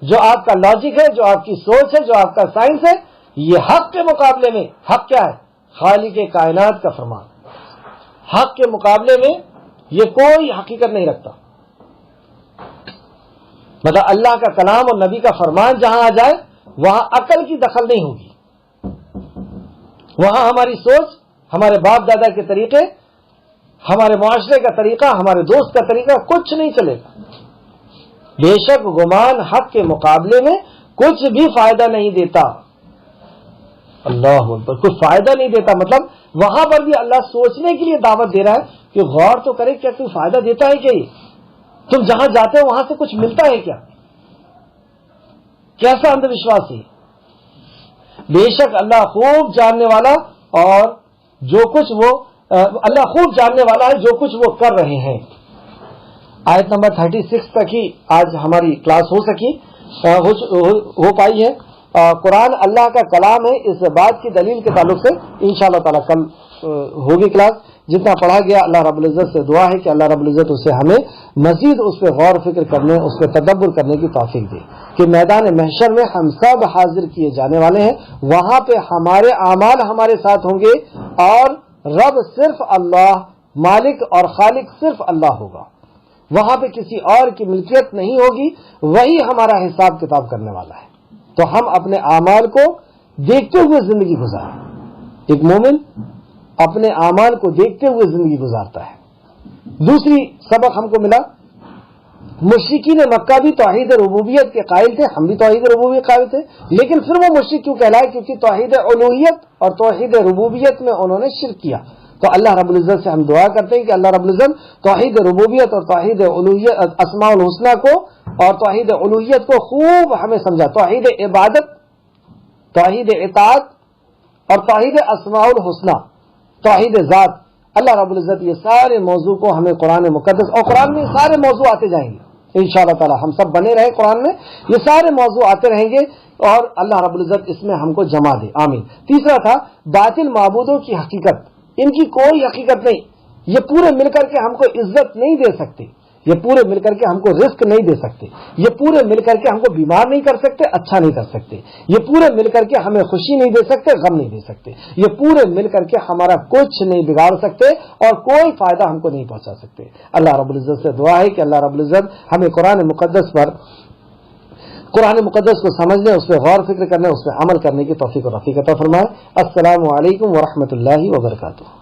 جو آپ کا لاجک ہے, جو آپ کی سوچ ہے, جو آپ کا سائنس ہے, یہ حق کے مقابلے میں, حق کیا ہے؟ خالق کائنات کا فرمان. حق کے مقابلے میں یہ کوئی حقیقت نہیں رکھتا. مطلب اللہ کا کلام اور نبی کا فرمان جہاں آ جائے وہاں عقل کی دخل نہیں ہوگی. وہاں ہماری سوچ, ہمارے باپ دادا کے طریقے, ہمارے معاشرے کا طریقہ, ہمارے دوست کا طریقہ کچھ نہیں چلے گا. بے شک گمان حق کے مقابلے میں کچھ بھی فائدہ نہیں دیتا. اللہ اکبر, کچھ فائدہ نہیں دیتا. مطلب وہاں پر بھی اللہ سوچنے کے لیے دعوت دے رہا ہے کہ غور تو کرے, کیا کوئی فائدہ دیتا ہے کیا؟ یہ تم جہاں جاتے ہو وہاں سے کچھ ملتا ہے کیا؟ کیسا اندھ وشواس ہے؟ بے شک اللہ خوب جاننے والا, اور جو کچھ وہ اللہ خوب جاننے والا ہے جو کچھ وہ کر رہے ہیں. آیت نمبر 36 تک ہی آج ہماری کلاس ہو پائی ہے. قرآن اللہ کا کلام ہے, اس بات کی دلیل کے تعلق سے انشاءاللہ تعالی کل ہوگی کلاس. جتنا پڑھا گیا اللہ رب العزت سے دعا ہے کہ اللہ رب العزت اسے ہمیں مزید اس پہ غور فکر کرنے, اس پہ تدبر کرنے کی توفیق دے کہ میدان محشر میں ہم سب حاضر کیے جانے والے ہیں. وہاں پہ ہمارے اعمال ہمارے ساتھ ہوں گے, اور رب صرف اللہ, مالک اور خالق صرف اللہ ہوگا. وہاں پہ کسی اور کی ملکیت نہیں ہوگی, وہی ہمارا حساب کتاب کرنے والا ہے. تو ہم اپنے اعمال کو دیکھتے ہوئے زندگی گزاریں. ایک مومن اپنے اعمال کو دیکھتے ہوئے زندگی گزارتا ہے. دوسری سبق ہم کو ملا, مشرکین مکہ بھی توحید ربوبیت کے قائل تھے, ہم بھی توحید ربوبیت قائل تھے, لیکن پھر وہ مشرک کیوں کہلائے؟ کیونکہ توحید الوہیت اور توحید ربوبیت میں انہوں نے شرک کیا. تو اللہ رب العزت سے ہم دعا کرتے ہیں کہ اللہ رب العزت توحید ربوبیت اور توحید الوہیت, اسماء الحسنہ کو اور توحید الوہیت کو خوب ہمیں سمجھا. توحید عبادت, توحید اطاعت اور توحید اسماء الحسنہ, توحید ذات. اللہ رب العزت یہ سارے موضوع کو ہمیں قرآن مقدس, اور قرآن میں سارے موضوع آتے جائیں گے انشاءاللہ تعالی. ہم سب بنے رہے قرآن میں, یہ سارے موضوع آتے رہیں گے, اور اللہ رب العزت اس میں ہم کو جمع دے, آمین. تیسرا تھا باطل معبودوں کی حقیقت. ان کی کوئی حقیقت نہیں. یہ پورے مل کر کے ہم کو عزت نہیں دے سکتے, یہ پورے مل کر کے ہم کو رزق نہیں دے سکتے, یہ پورے مل کر کے ہم کو بیمار نہیں کر سکتے, اچھا نہیں کر سکتے, یہ پورے مل کر کے ہمیں خوشی نہیں دے سکتے, غم نہیں دے سکتے, یہ پورے مل کر کے ہمارا کچھ نہیں بگاڑ سکتے اور کوئی فائدہ ہم کو نہیں پہنچا سکتے. اللہ رب العزت سے دعا ہے کہ اللہ رب العزت ہمیں قرآن مقدس کو سمجھنے, اس پہ غور فکر کرنے, اس پہ عمل کرنے کی توفیق و رفیق عطا فرمائے. السلام علیکم ورحمۃ اللہ وبرکاتہ.